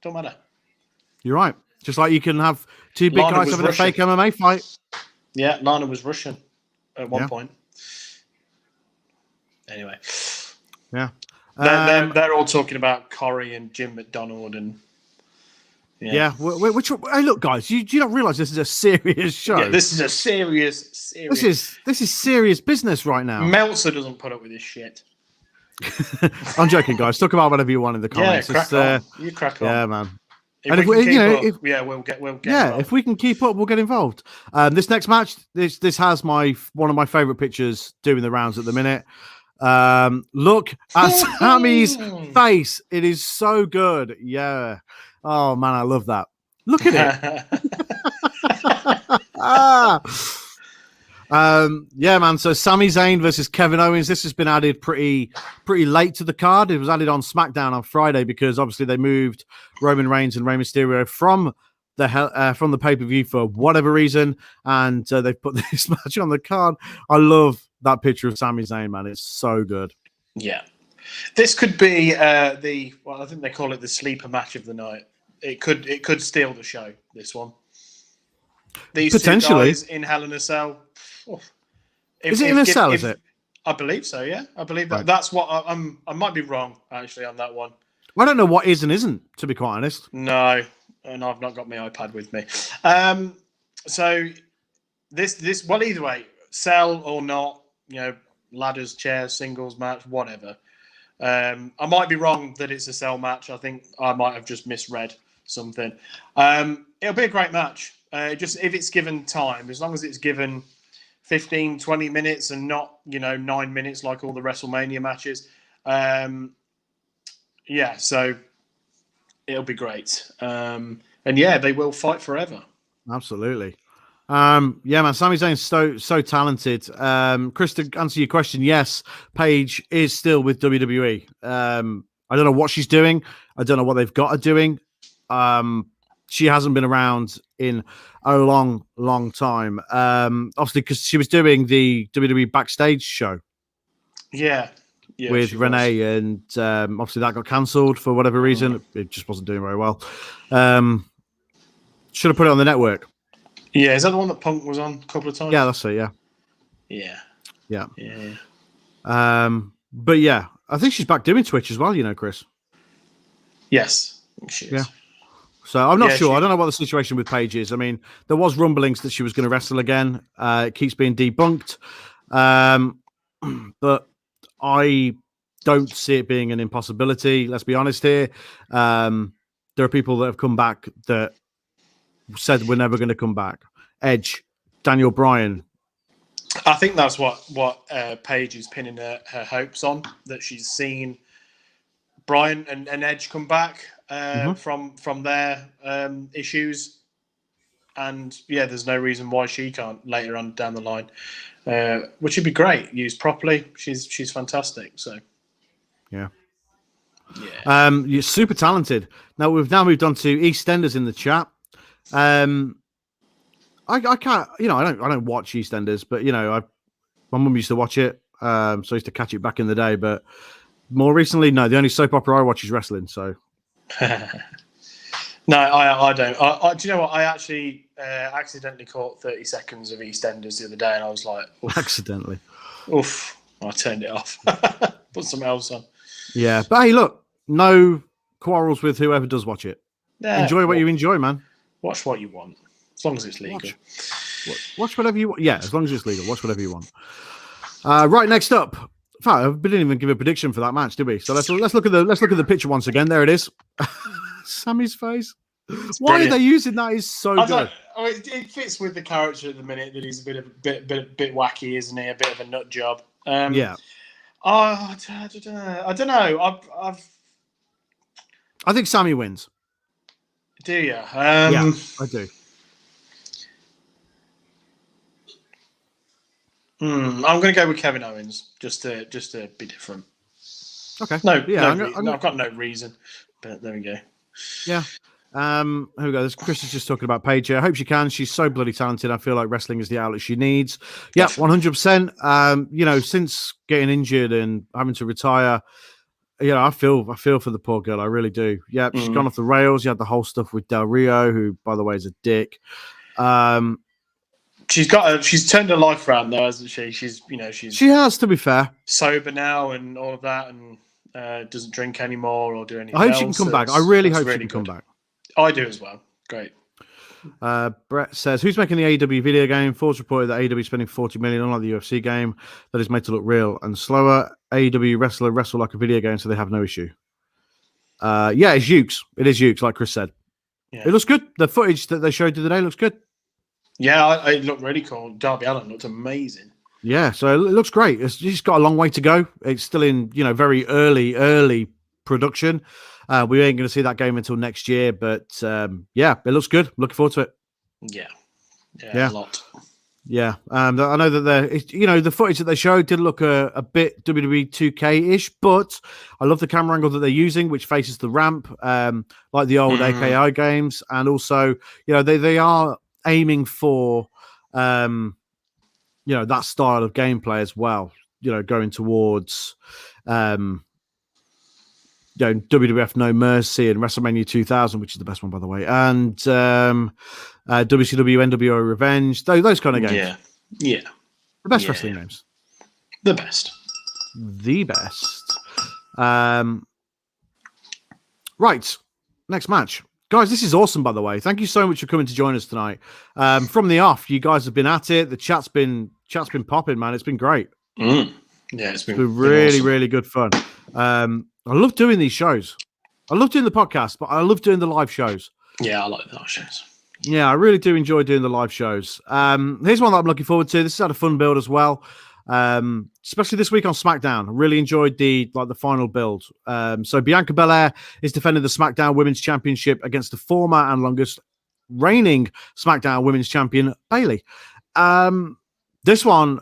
Don't matter. You're right. Just like you can have two big guys having a fake MMA fight. Yeah, Lana was Russian at one point. Anyway. Yeah. They're all talking about Corey and Jim McDonald and hey, look, guys, you don't realize this is a serious show. Yeah, this is a serious. This is serious business right now. Meltzer doesn't put up with this shit. I'm joking, guys. Talk about whatever you want in the comments. Yeah, crack on. You crack on. Yeah, man. If we'll get involved. If we can keep up, we'll get involved. This next match, this has one of my favorite pictures doing the rounds at the minute. Look at Sammy's face. It is so good. Yeah. Oh man, I love that. Look at it. Yeah, man. So Sami Zayn versus Kevin Owens. This has been added pretty late to the card. It was added on SmackDown on Friday because obviously they moved Roman Reigns and Rey Mysterio from the pay-per-view for whatever reason, and they've put this match on the card. I love that picture of Sami Zayn, man. It's so good. Yeah. This could be I think they call it the sleeper match of the night. It could steal the show, this one. These potentially two guys in Hell in a Cell. Is it in a cell? Is it? I believe so. Yeah, I believe that. Right. That's what I might be wrong actually on that one. I don't know what is and isn't, to be quite honest. No, and I've not got my iPad with me. So this well, either way, cell or not, ladders, chairs, singles match, whatever. I might be wrong that it's a cell match. I think I might have just misread something. It'll be a great match. Just if it's given time, as long as it's given 15, 20 minutes and not, 9 minutes like all the WrestleMania matches. So it'll be great. And they will fight forever. Absolutely. Yeah, man, Sami Zayn's so talented. Chris, to answer your question, yes, Paige is still with WWE. I don't know what she's doing. I don't know what they've got her doing. She hasn't been around in a long, long time. Obviously, because she was doing the WWE backstage show. Yeah, with Renee, and obviously that got cancelled for whatever reason. It just wasn't doing very well. Should have put it on the network. Yeah, is that the one that Punk was on a couple of times? Yeah, that's it. Yeah. But yeah, I think she's back doing Twitch as well. Chris. Yes, I think she is. Yeah. So I'm not sure. I don't know what the situation with Paige is. I mean, there was rumblings that she was going to wrestle again. It keeps being debunked, but I don't see it being an impossibility. Let's be honest here. There are people that have come back that said we're never going to come back. Edge, Daniel Bryan. I think that's what Paige is pinning her hopes on, that she's seen Bryan and Edge come back from their issues, and there's no reason why she can't later on down the line, which would be great used properly. She's fantastic. So you're super talented. Now we've moved on to EastEnders in the chat. I can't, I don't watch EastEnders, but my mum used to watch it, so I used to catch it back in the day. But more recently, no, the only soap opera I watch is wrestling. So no, I don't. Do you know what? I actually accidentally caught 30 seconds of EastEnders the other day, and I was like, oof. Accidentally. Oof! I turned it off. Put something else on. Yeah, but hey, look, no quarrels with whoever does watch it. Yeah, enjoy what you enjoy, man. Watch what you want, as long as it's legal. Watch whatever you want. Yeah, as long as it's legal. Watch whatever you want. Right, next up. In fact, we didn't even give a prediction for that match, did we? So let's look at the picture once again. There it is. Sammy's face. Why are they using that? Is so good. It fits with the character at the minute that he's a bit wacky, isn't he? A bit of a nut job. Yeah. I don't know. I think Sammy wins. Do you? Yeah, I do. I'm going to go with Kevin Owens just to be different. Okay. No, I've got no reason, but there we go. Yeah. Here we go. This Chris is just talking about Paige here. I hope she can. She's so bloody talented. I feel like wrestling is the outlet she needs. Yeah, 100%. Since getting injured and having to retire, I feel for the poor girl. I really do. Yeah, she's gone off the rails. You had the whole stuff with Del Rio, who, by the way, is a dick. She's turned her life around though, hasn't she? She has, to be fair, sober now and all of that, and doesn't drink anymore or do anything. I hope she can come back. I really hope she can come back. I do as well. Great. Brett says, who's making the AEW video game? Forbes reported that AEW is spending $40 million, unlike the UFC game that is made to look real and slower. AEW wrestler wrestle like a video game, so they have no issue. Yeah, it's Ukes. It is Ukes, like Chris said. Yeah. It looks good. The footage that they showed the other day looks good. Yeah, it looked really cool. Darby Allin looked amazing. Yeah, so it looks great. It's just got a long way to go. It's still in, very early production. We ain't going to see that game until next year, but yeah, it looks good. Looking forward to it. Yeah, a lot. Yeah, I know that the footage that they showed did look a bit WWE 2K-ish, but I love the camera angle that they're using, which faces the ramp, like the old AKI games, and also, they are aiming for, that style of gameplay as well. Going towards, WWF No Mercy and WrestleMania 2000, which is the best one, by the way, and WCW NWO Revenge, those kind of games. Yeah. The best wrestling games. The best. Right. Next match. Guys, this is awesome, by the way. Thank you so much for coming to join us tonight. From the off, you guys have been at it. The chat's been popping, man. It's been great. Yeah, it's been really, awesome. really good fun. I love doing these shows. I love doing the podcast, but I love doing the live shows. Yeah, I like the live shows. Yeah, I really do enjoy doing the live shows. Here's one that I'm looking forward to. This has had a fun build as well, especially this week on SmackDown. I really enjoyed the final build. So Bianca Belair is defending the SmackDown Women's Championship against the former and longest reigning SmackDown Women's Champion, Bayley. This one,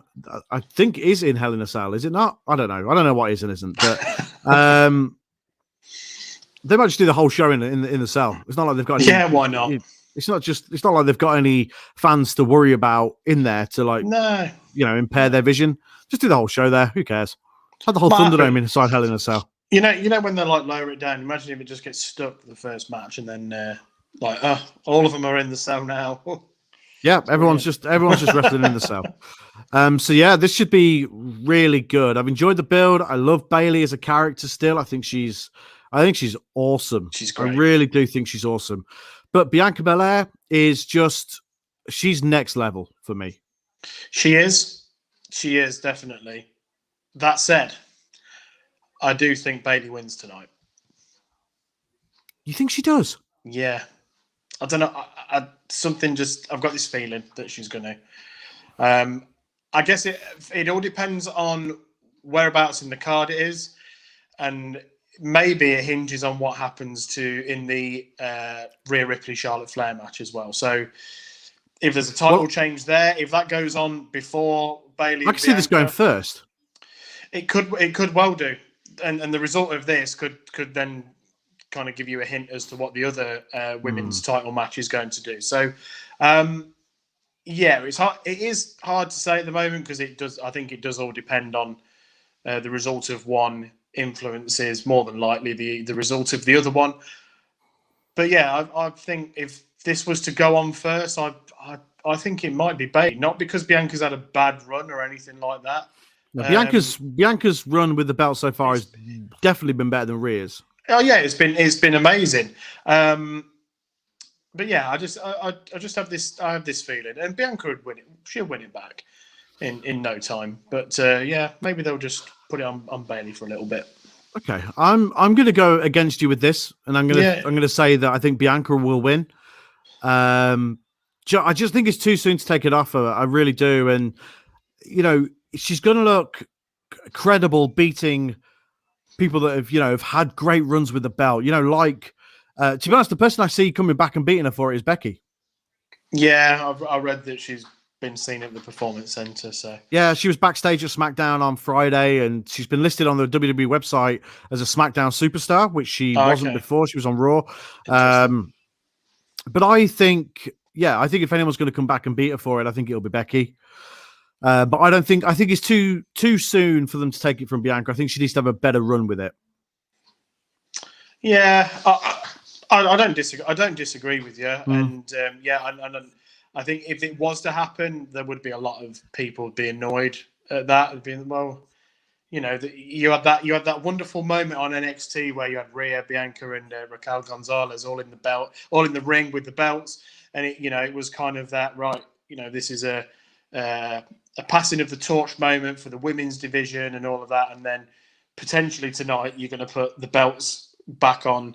I think, is in Hell in a Cell, is it not? I don't know. I don't know what is and isn't. But they might just do the whole show in the cell. It's not like they've got any, why not? It's not like they've got any fans to worry about in there to impair their vision. Just do the whole show there. Who cares? Have the whole Thunderdome inside Hell in a Cell. You know when they lower it down. Imagine if it just gets stuck for the first match and then all of them are in the cell now. Yeah, everyone's just wrestling in the cell. So yeah, this should be really good. I've enjoyed the build. I love Bayley as a character still. I think she's awesome. She's great. I really do think she's awesome. But Bianca Belair she's next level for me. She is definitely. That said, I do think Bayley wins tonight. You think she does? Yeah. I don't know. I've got this feeling that she's going to. I guess it all depends on whereabouts in the card it is, and maybe it hinges on what happens in the Rhea Ripley Charlotte Flair match as well. So if there's a title change there, if that goes on before Bayley, I can see this going first. It could well do, and the result of this could then kind of give you a hint as to what the other women's title match is going to do. So, it's hard. It is hard to say at the moment because I think it does all depend on the result of one influences more than likely the result of the other one. But yeah, I think if this was to go on first, I think it might be Bayley, not because Bianca's had a bad run or anything like that. No, Bianca's run with the belt so far has definitely been better than Rhea's. Oh yeah, it's been amazing. But yeah, I just have this feeling, and Bianca would win it. She'll win it back in no time. But yeah, maybe they'll just put it on Bayley for a little bit. Okay, I'm going to go against you with this, and I'm going to say that I think Bianca will win. I just think it's too soon to take it off her. I really do, and she's going to look credible beating people that have had great runs with the belt. To be honest, the person I see coming back and beating her for it is Becky. Yeah, I read that she's been seen at the Performance Center. So yeah, she was backstage at SmackDown on Friday, and she's been listed on the WWE website as a SmackDown superstar, which she wasn't before. She was on Raw. But I think if anyone's going to come back and beat her for it, I think it'll be Becky. But I think it's too soon for them to take it from Bianca. I think she needs to have a better run with it. Yeah, I don't disagree. I don't disagree with you. And I think if it was to happen, there would be a lot of people be annoyed at that. Being, well, you know, you had that wonderful moment on NXT where you had Rhea, Bianca, and Raquel Gonzalez all in the ring with the belts, and it was kind of that, right. You know, this is a passing of the torch moment for the women's division and all of that, and then potentially tonight you're going to put the belts back on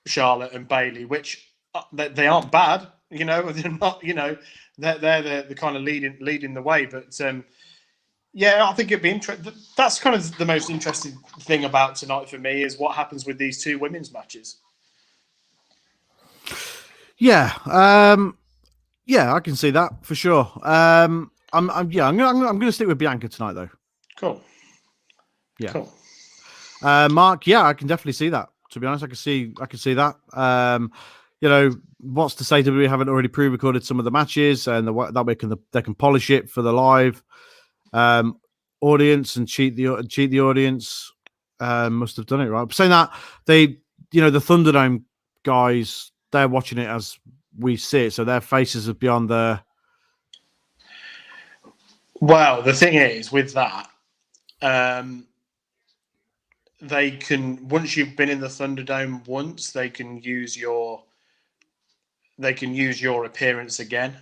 Charlotte and Bayley, which they aren't bad. You know, they're not. You know, they're the kind of leading the way. But I think it'd be interesting. That's kind of the most interesting thing about tonight for me is what happens with these two women's matches. Yeah, I can see that for sure. I'm going to stick with Bianca tonight though. Cool. Yeah. Cool. Mark, I can definitely see that. To be honest, I can see that. What's to say that we haven't already pre-recorded some of the matches, and that way they can polish it for the live audience and cheat the audience. Must have done it right. Saying that, the Thunderdome guys, they're watching it as we see it, so their faces are beyond the. Well, the thing is with that. They can, once you've been in the Thunderdome once, they can use your appearance again.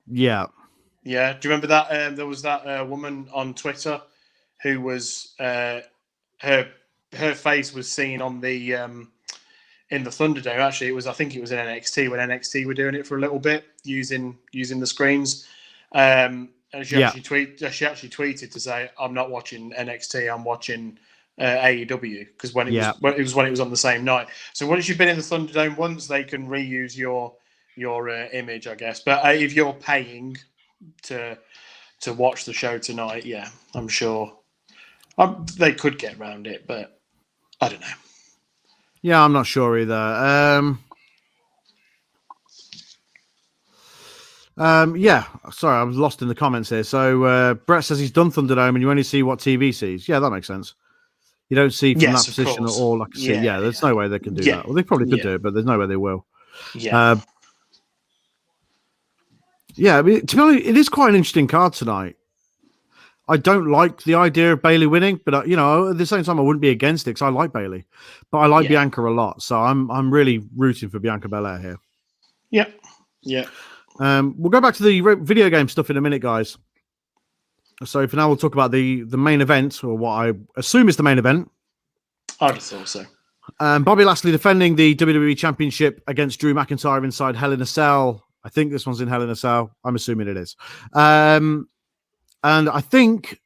Yeah. Yeah. Do you remember that? There was that woman on Twitter who was her face was seen on the in the Thunderdome. Actually, I think it was in NXT when NXT were doing it for a little bit using the screens. And she actually tweeted to say, "I'm not watching NXT. I'm watching AEW," because when it was on the same night. So once you've been in the Thunderdome once, they can reuse your image, I guess. But if you're paying to watch the show tonight, I'm sure they could get around it, but I don't know. Yeah, I'm not sure either. Sorry, I was lost in the comments here. So Brett says he's done Thunderdome and you only see what TV sees. Yeah, that makes sense. You don't see from that position at all. Like I see, there's no way they can do that. Well, they probably could do it, but there's no way they will. Yeah. I mean, to be honest, it is quite an interesting card tonight. I don't like the idea of Bayley winning, but at the same time, I wouldn't be against it because I like Bayley, but I like Bianca a lot, so I'm really rooting for Bianca Belair here. Yep. Yeah. We'll go back to the video game stuff in a minute, guys. So for now, we'll talk about the main event, or what I assume is the main event. I just thought so. Bobby Lashley defending the WWE Championship against Drew McIntyre inside Hell in a Cell. I think this one's in Hell in a Cell. I'm assuming it is. And I think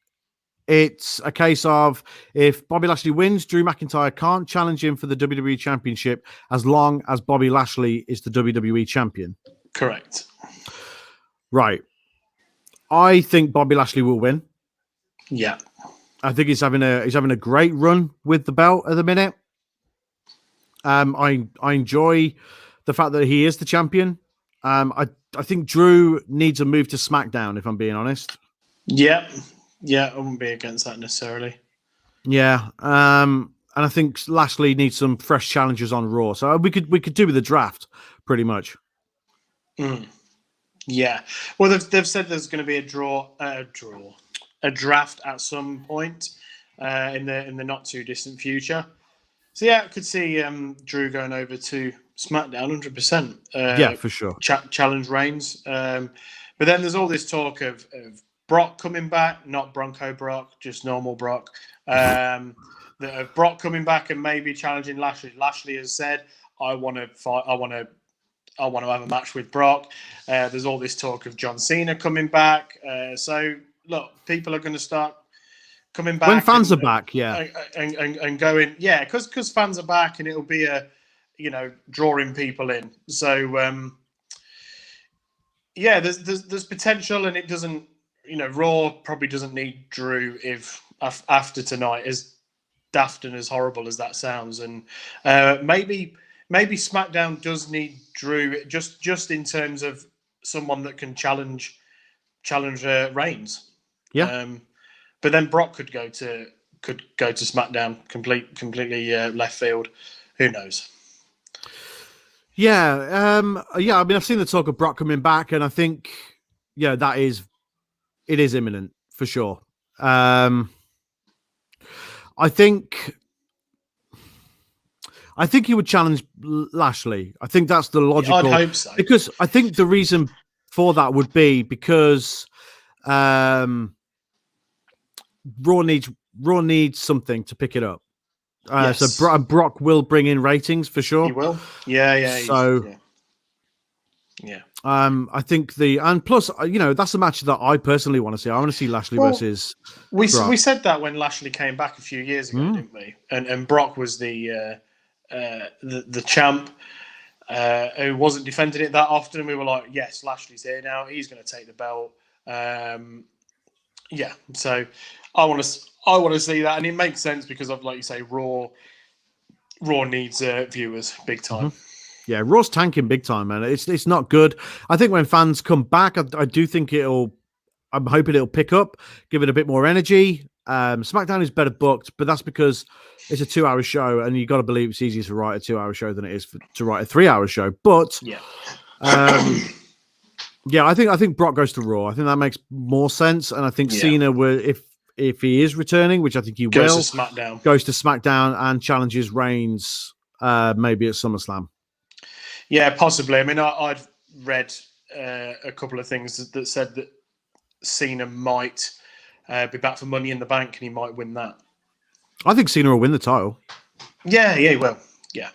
it's a case of if Bobby Lashley wins, Drew McIntyre can't challenge him for the WWE Championship as long as Bobby Lashley is the WWE Champion. Correct. Right. I think Bobby Lashley will win. Yeah. I think he's having a great run with the belt at the minute. I enjoy the fact that he is the champion. I think Drew needs a move to SmackDown, if I'm being honest. Yeah. Yeah, I wouldn't be against that necessarily. Yeah. And I think Lashley needs some fresh challenges on Raw. So we could do with a draft, pretty much. Yeah. Well, they've said there's going to be a draft at some point in the not too distant future. So I could see Drew going over to SmackDown 100%. Yeah, for sure. Challenge Reigns. But then there's all this talk of Brock coming back, not Bronco Brock, just normal Brock. Of Brock coming back and maybe challenging Lashley. Lashley has said, "I want to fight. I want to have a match with Brock." There's all this talk of John Cena coming back. So look, people are going to start coming back when fans are back, and going, because fans are back, and it'll be drawing people in. So there's potential, and it doesn't. Raw probably doesn't need Drew if after tonight, as daft and as horrible as that sounds, and maybe maybe SmackDown does need Drew just in terms of someone that can challenge Reigns. Yeah. But then Brock could go to SmackDown completely left field. Who knows? Yeah. Yeah. I mean, I've seen the talk of Brock coming back, and I think, yeah, it is imminent for sure. I think he would challenge Lashley. I think that's the logical. I'd hope so. Because I think the reason for that would be because Raw needs something to pick it up. Yes. So Brock will bring in ratings for sure. He will. Yeah. So yeah. I think and plus, that's a match that I personally want to see. I want to see Lashley versus. We said that when Lashley came back a few years ago, didn't we? And Brock was the champ who wasn't defending it that often. And we were like, yes, Lashley's here now. He's going to take the belt. Yeah. So I want to see that, and it makes sense because of, like you say, Raw needs viewers big time. Mm-hmm. Yeah, Raw's tanking big time, man. It's not good. I think when fans come back, I do think I'm hoping it'll pick up, give it a bit more energy. SmackDown is better booked, but that's because it's a 2-hour show, and you got to believe it's easier to write a 2-hour show than it is to write a 3-hour show. But yeah, yeah, I think Brock goes to Raw. I think that makes more sense, and I think Cena will, if he is returning, which I think he will, goes to SmackDown and challenges Reigns maybe at SummerSlam. Yeah, possibly. I mean, I'd read a couple of things that said that Cena might be back for Money in the Bank, and he might win that. I think Cena will win the title. Yeah, he will. Yeah.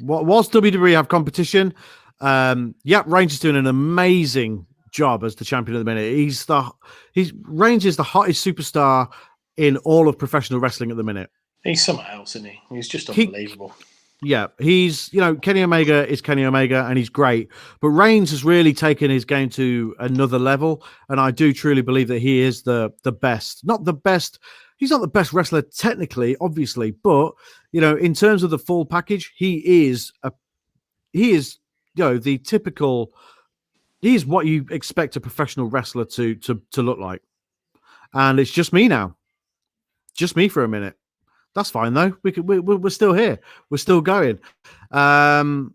Whilst WWE have competition, Reigns is doing an amazing job as the champion at the minute. Reigns is the hottest superstar in all of professional wrestling at the minute. He's something else, isn't he? He's just unbelievable. He's, Kenny Omega is Kenny Omega, and he's great. But Reigns has really taken his game to another level, and I do truly believe that he is the best. Not the best. He's not the best wrestler technically, obviously, but in terms of the full package, he is the typical. He is what you expect a professional wrestler to look like, and it's just me now, just me for a minute. That's fine though. We're still here. We're still going. Paul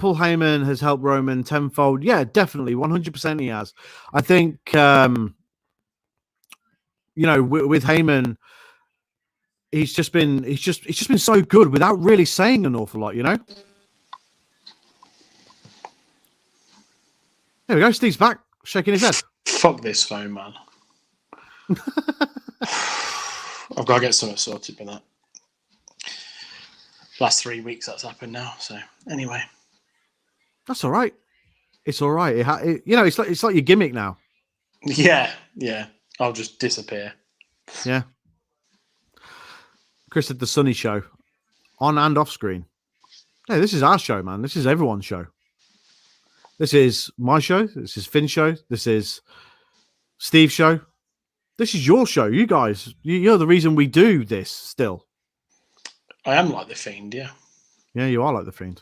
Heyman has helped Roman tenfold. Yeah, definitely, 100% he has. I think with Heyman, he's just been so good without really saying an awful lot. There we go. Steve's back, shaking his head. Fuck this phone, man. I've got to get something sorted with that. Last 3 weeks that's happened now. So anyway, that's all right. It's all right. It's like your gimmick now. Yeah. I'll just disappear. Yeah. Chris did the Sunny Show, on and off screen. Hey, this is our show, man. This is everyone's show. This is my show. This is Finn's show. This is Steve's show. This is your show. You guys, you're the reason we do this still. I am like the Fiend, yeah. Yeah, you are like the Fiend.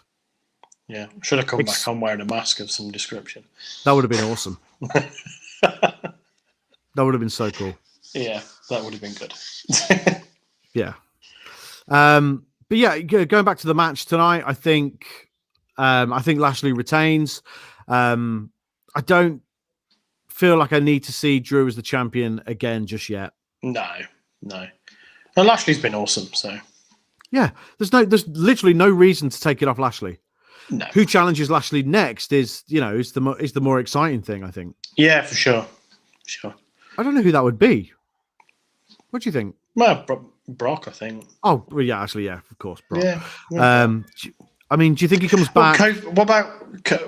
Yeah. Should have come back on wearing a mask of some description. That would have been awesome. That would have been so cool. Yeah, that would have been good. Yeah. But yeah, going back to the match tonight, I think Lashley retains. I don't feel like I need to see Drew as the champion again just yet. No. And Lashley's been awesome, so yeah. There's literally no reason to take it off Lashley. No. Who challenges Lashley next is the more exciting thing, I think. Yeah, for sure. I don't know who that would be. What do you think? Well, Brock, I think. Oh, well, yeah, actually, yeah, of course, Brock. Yeah. I mean, do you think he comes back?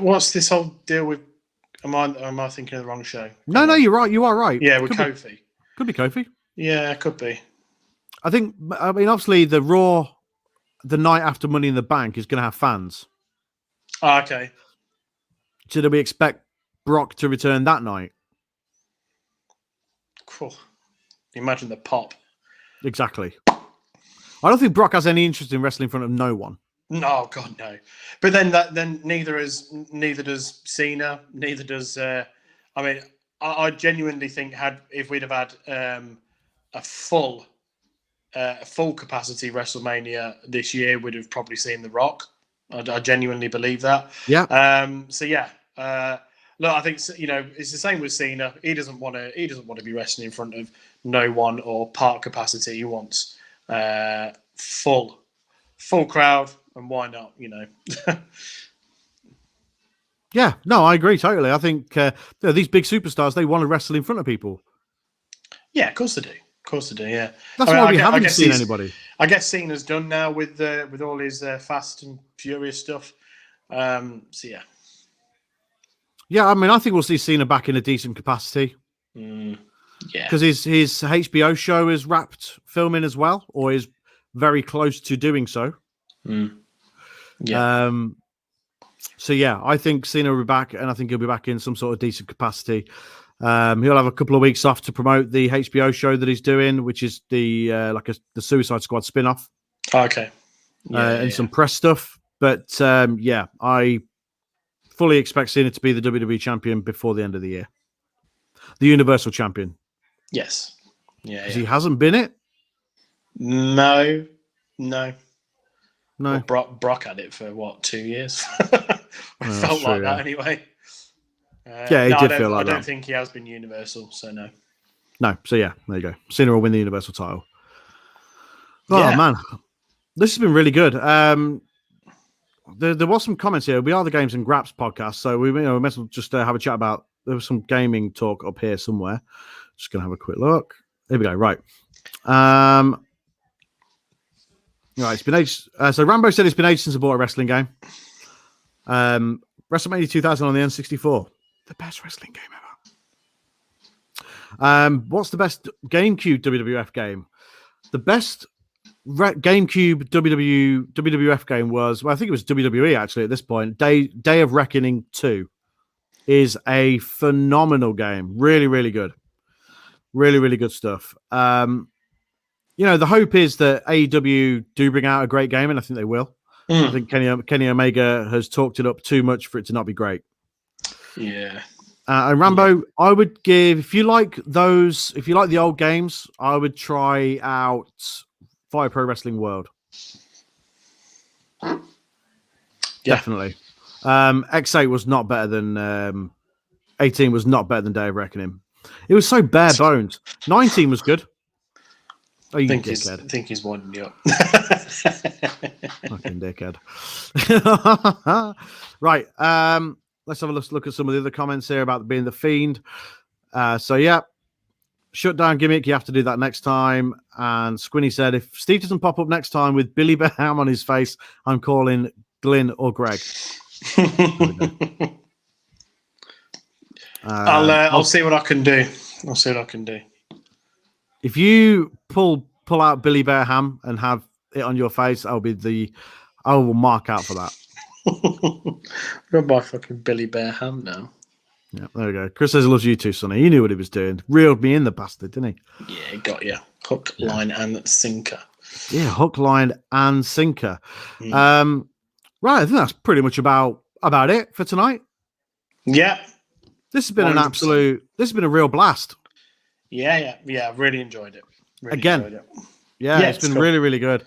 What's this whole deal with? Am I thinking of the wrong show? No, you're right. You are right. Yeah, with Kofi. Could be Kofi. Yeah, it could be. I mean, obviously, the Raw, the night after Money in the Bank is going to have fans. Oh, okay. So do we expect Brock to return that night? Cool. Imagine the pop. Exactly. I don't think Brock has any interest in wrestling in front of no one. No, God, no. But then neither does Cena. Neither does. I genuinely think if we'd have had a full capacity WrestleMania this year, we'd have probably seen The Rock. I genuinely believe that. Yeah. Look, I think it's the same with Cena. He doesn't want to be wrestling in front of no one or part capacity. He wants full crowd, and why not? Yeah, no, I agree totally. I think these big superstars, they want to wrestle in front of people. Yeah, of course they do. Of course they do. Yeah, that's why we haven't seen anybody. I guess Cena's done now with all his Fast and Furious stuff. So yeah. Yeah, I mean, I think we'll see Cena back in a decent capacity. Yeah, because his HBO show is wrapped filming as well, or is very close to doing so. Yeah. So yeah, I think Cena will be back, and I think he'll be back in some sort of decent capacity. He'll have a couple of weeks off to promote the HBO show that he's doing, which is the Suicide Squad spin-off. Okay. And some press stuff. But yeah, I fully expect Cena to be the WWE champion before the end of the year. The Universal champion. Yes. Yeah. Because he hasn't been it? No. Well, Brock had it for what, 2 years? It felt like that anyway. Yeah, he did feel like that. I don't think he has been Universal, so no. No, so yeah, there you go. Cena will win the Universal title. Oh man, this has been really good. There was some comments here. We are the Games and Graps podcast, so we might as well just have a chat about. There was some gaming talk up here somewhere. Just gonna have a quick look. There we go. Right. Right. It's been ages. So Rambo said it's been ages since I bought a wrestling game. WrestleMania 2000 on the N64, the best wrestling game ever. What's the best GameCube WWF game? The best GameCube WWF game was, well, I think it was WWE actually at this point. Day of Reckoning 2 is a phenomenal game. Really, really good. Really, really good stuff. The hope is that AEW do bring out a great game, and I think they will. I think Kenny Omega has talked it up too much for it to not be great. Yeah. And Rambo, I would give, if you like the old games, I would try out Fire Pro Wrestling World. Yeah. Definitely. X8 was not better than 18 was not better than Day of Reckoning. It was so bare bones. 19 was good. Oh, you dickhead. I think he's winding you up. Fucking dickhead. Right. Let's have a look at some of the other comments here about being the Fiend. So, yeah. Shutdown gimmick. You have to do that next time. And Squinny said, if Steve doesn't pop up next time with Billy Bear Ham on his face, I'm calling Glyn or Greg. I'll see what I can do. If you pull out Billy Bear Ham and have it on your face, I will mark out for that. Got my fucking Billy Bear Ham now. Yeah, there we go. Chris says he loves you too, Sonny. He knew what he was doing. Reeled me in, the bastard, didn't he? Yeah, got you. Hook, line, and sinker. Yeah, hook, line, and sinker. Right, I think that's pretty much about it for tonight. Yeah. This has been 100%. This has been a real blast. Yeah. Really enjoyed it. Yeah, it's been really, really good.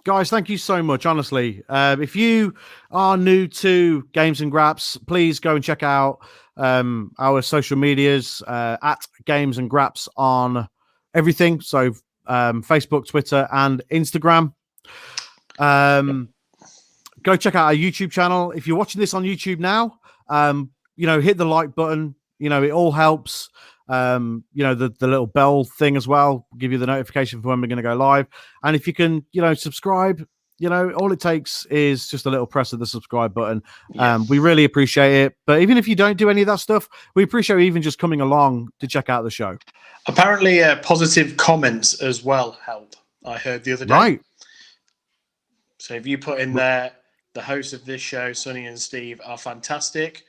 Guys, thank you so much, honestly. If you are new to Games and Graps, please go and check out our social medias at Games and Graps on everything. So Facebook, Twitter, and Instagram. Go check out our YouTube channel. If you're watching this on YouTube now, hit the like button. It all helps. The little bell thing as well, give you the notification for when we're going to go live. And if you can, subscribe, all it takes is just a little press of the subscribe button. We really appreciate it. But even if you don't do any of that stuff, we appreciate even just coming along to check out the show. Apparently, positive comments as well help. I heard the other day. Right. So if you put in there, the hosts of this show, Sonny and Steve, are fantastic.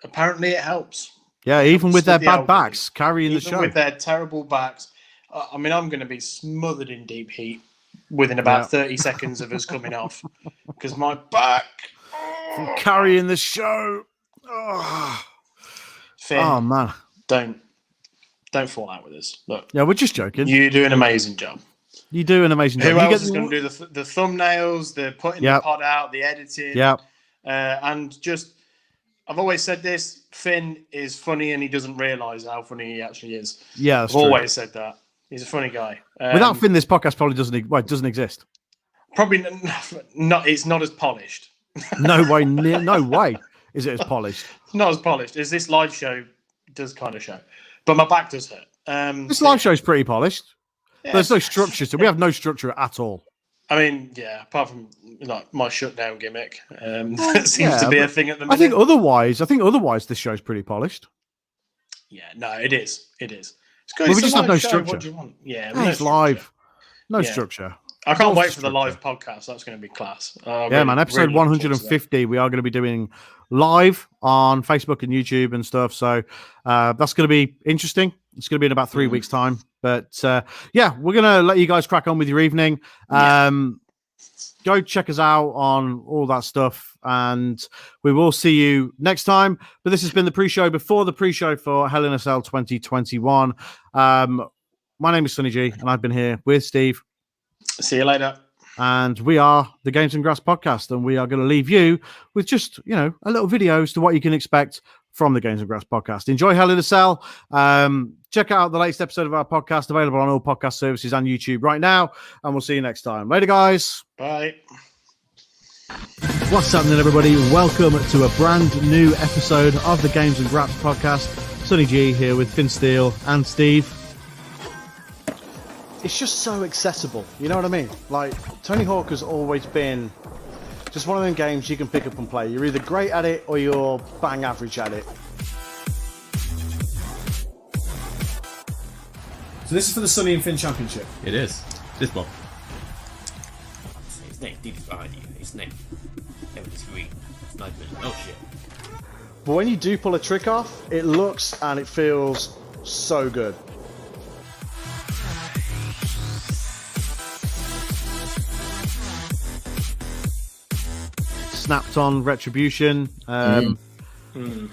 Apparently, it helps. Yeah, even with their bad backs, carrying the show. Even with their terrible backs. I'm going to be smothered in deep heat within about 30 seconds of us coming off because my back. I'm carrying the show. Oh. Finn, man. Don't fall out with us. Look, yeah, we're just joking. You do an amazing job. You do an amazing job. Who else is going to do the thumbnails, the putting the pod out, the editing? Yeah. And just, I've always said this, Finn is funny and he doesn't realise how funny he actually is. Yeah, I've always said that. He's a funny guy. Without Finn, this podcast probably doesn't exist. Probably not. It's not as polished. No way is it as polished. Not as polished as this live show does kind of show. But my back does hurt. This live show is pretty polished. Yeah. There's no structure, so we have no structure at all. I mean, yeah, apart from like my shutdown gimmick, that seems to be a thing at the minute. I think otherwise, this show's pretty polished. Yeah, no, it is. It's good. Well, we just have no structure. What do you want? Yeah, it's live. No structure. I can't wait for the live podcast. That's going to be class. Man. Episode 150. We are going to be doing live on Facebook and YouTube and stuff. So that's going to be interesting. It's going to be in about 3 weeks' time. But we're going to let you guys crack on with your evening. Go check us out on all that stuff. And we will see you next time. But this has been the pre-show before the pre-show for Hell in a Cell 2021. My name is Sonny G, and I've been here with Steve. See you later. And we are the Games and Grass podcast, and we are going to leave you with just, a little video as to what you can expect from the Games and Grass podcast. Enjoy Hell in a Cell. Check out the latest episode of our podcast, available on all podcast services and YouTube right now, and we'll see you next time. Later, guys. Bye. What's happening, everybody? Welcome to a brand new episode of the Games and Grass podcast. Sonny G here with Finn Steele and Steve. It's just so accessible, you know what I mean? Like, Tony Hawk has always been just one of them games you can pick up and play. You're either great at it or you're bang average at it. So this is for the Sonny and Finn Championship. It is. This one. His name, his name. Never disagree. Sniper. Oh shit. But when you do pull a trick off, it looks and it feels so good. Snapped on Retribution.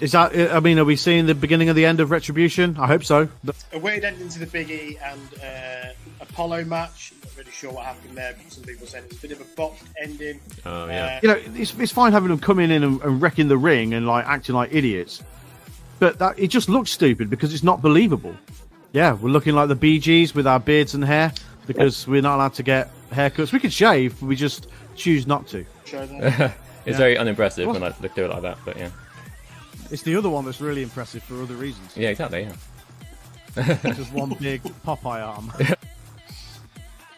Is that? I mean, are we seeing the beginning of the end of Retribution? I hope so. A weird ending to the Big E and Apollo match. Not really sure what happened there. But some people said it's a bit of a botched ending. Oh yeah. It's fine having them come in and wrecking the ring and like acting like idiots, but it just looks stupid because it's not believable. Yeah, we're looking like the Bee Gees with our beards and hair because we're not allowed to get haircuts. We could shave, but we just choose not to. Show that. It's very unimpressive when I look do it like that, but yeah. It's the other one that's really impressive for other reasons. Yeah, exactly, yeah. Just one big Popeye arm.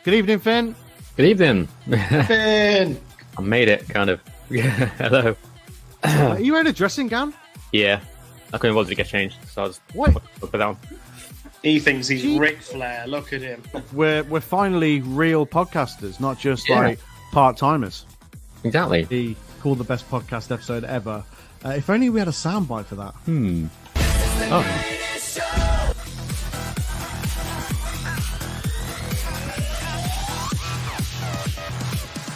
Good evening, Finn. Good evening. Finn! I made it, kind of. Hello. Are you in a dressing gown? Yeah. I couldn't bother to get changed, so I just put it down. He thinks he's Ric Flair. Look at him. We're finally real podcasters, not just like part-timers. Exactly. He called the best podcast episode ever. If only we had a soundbite for that. Oh.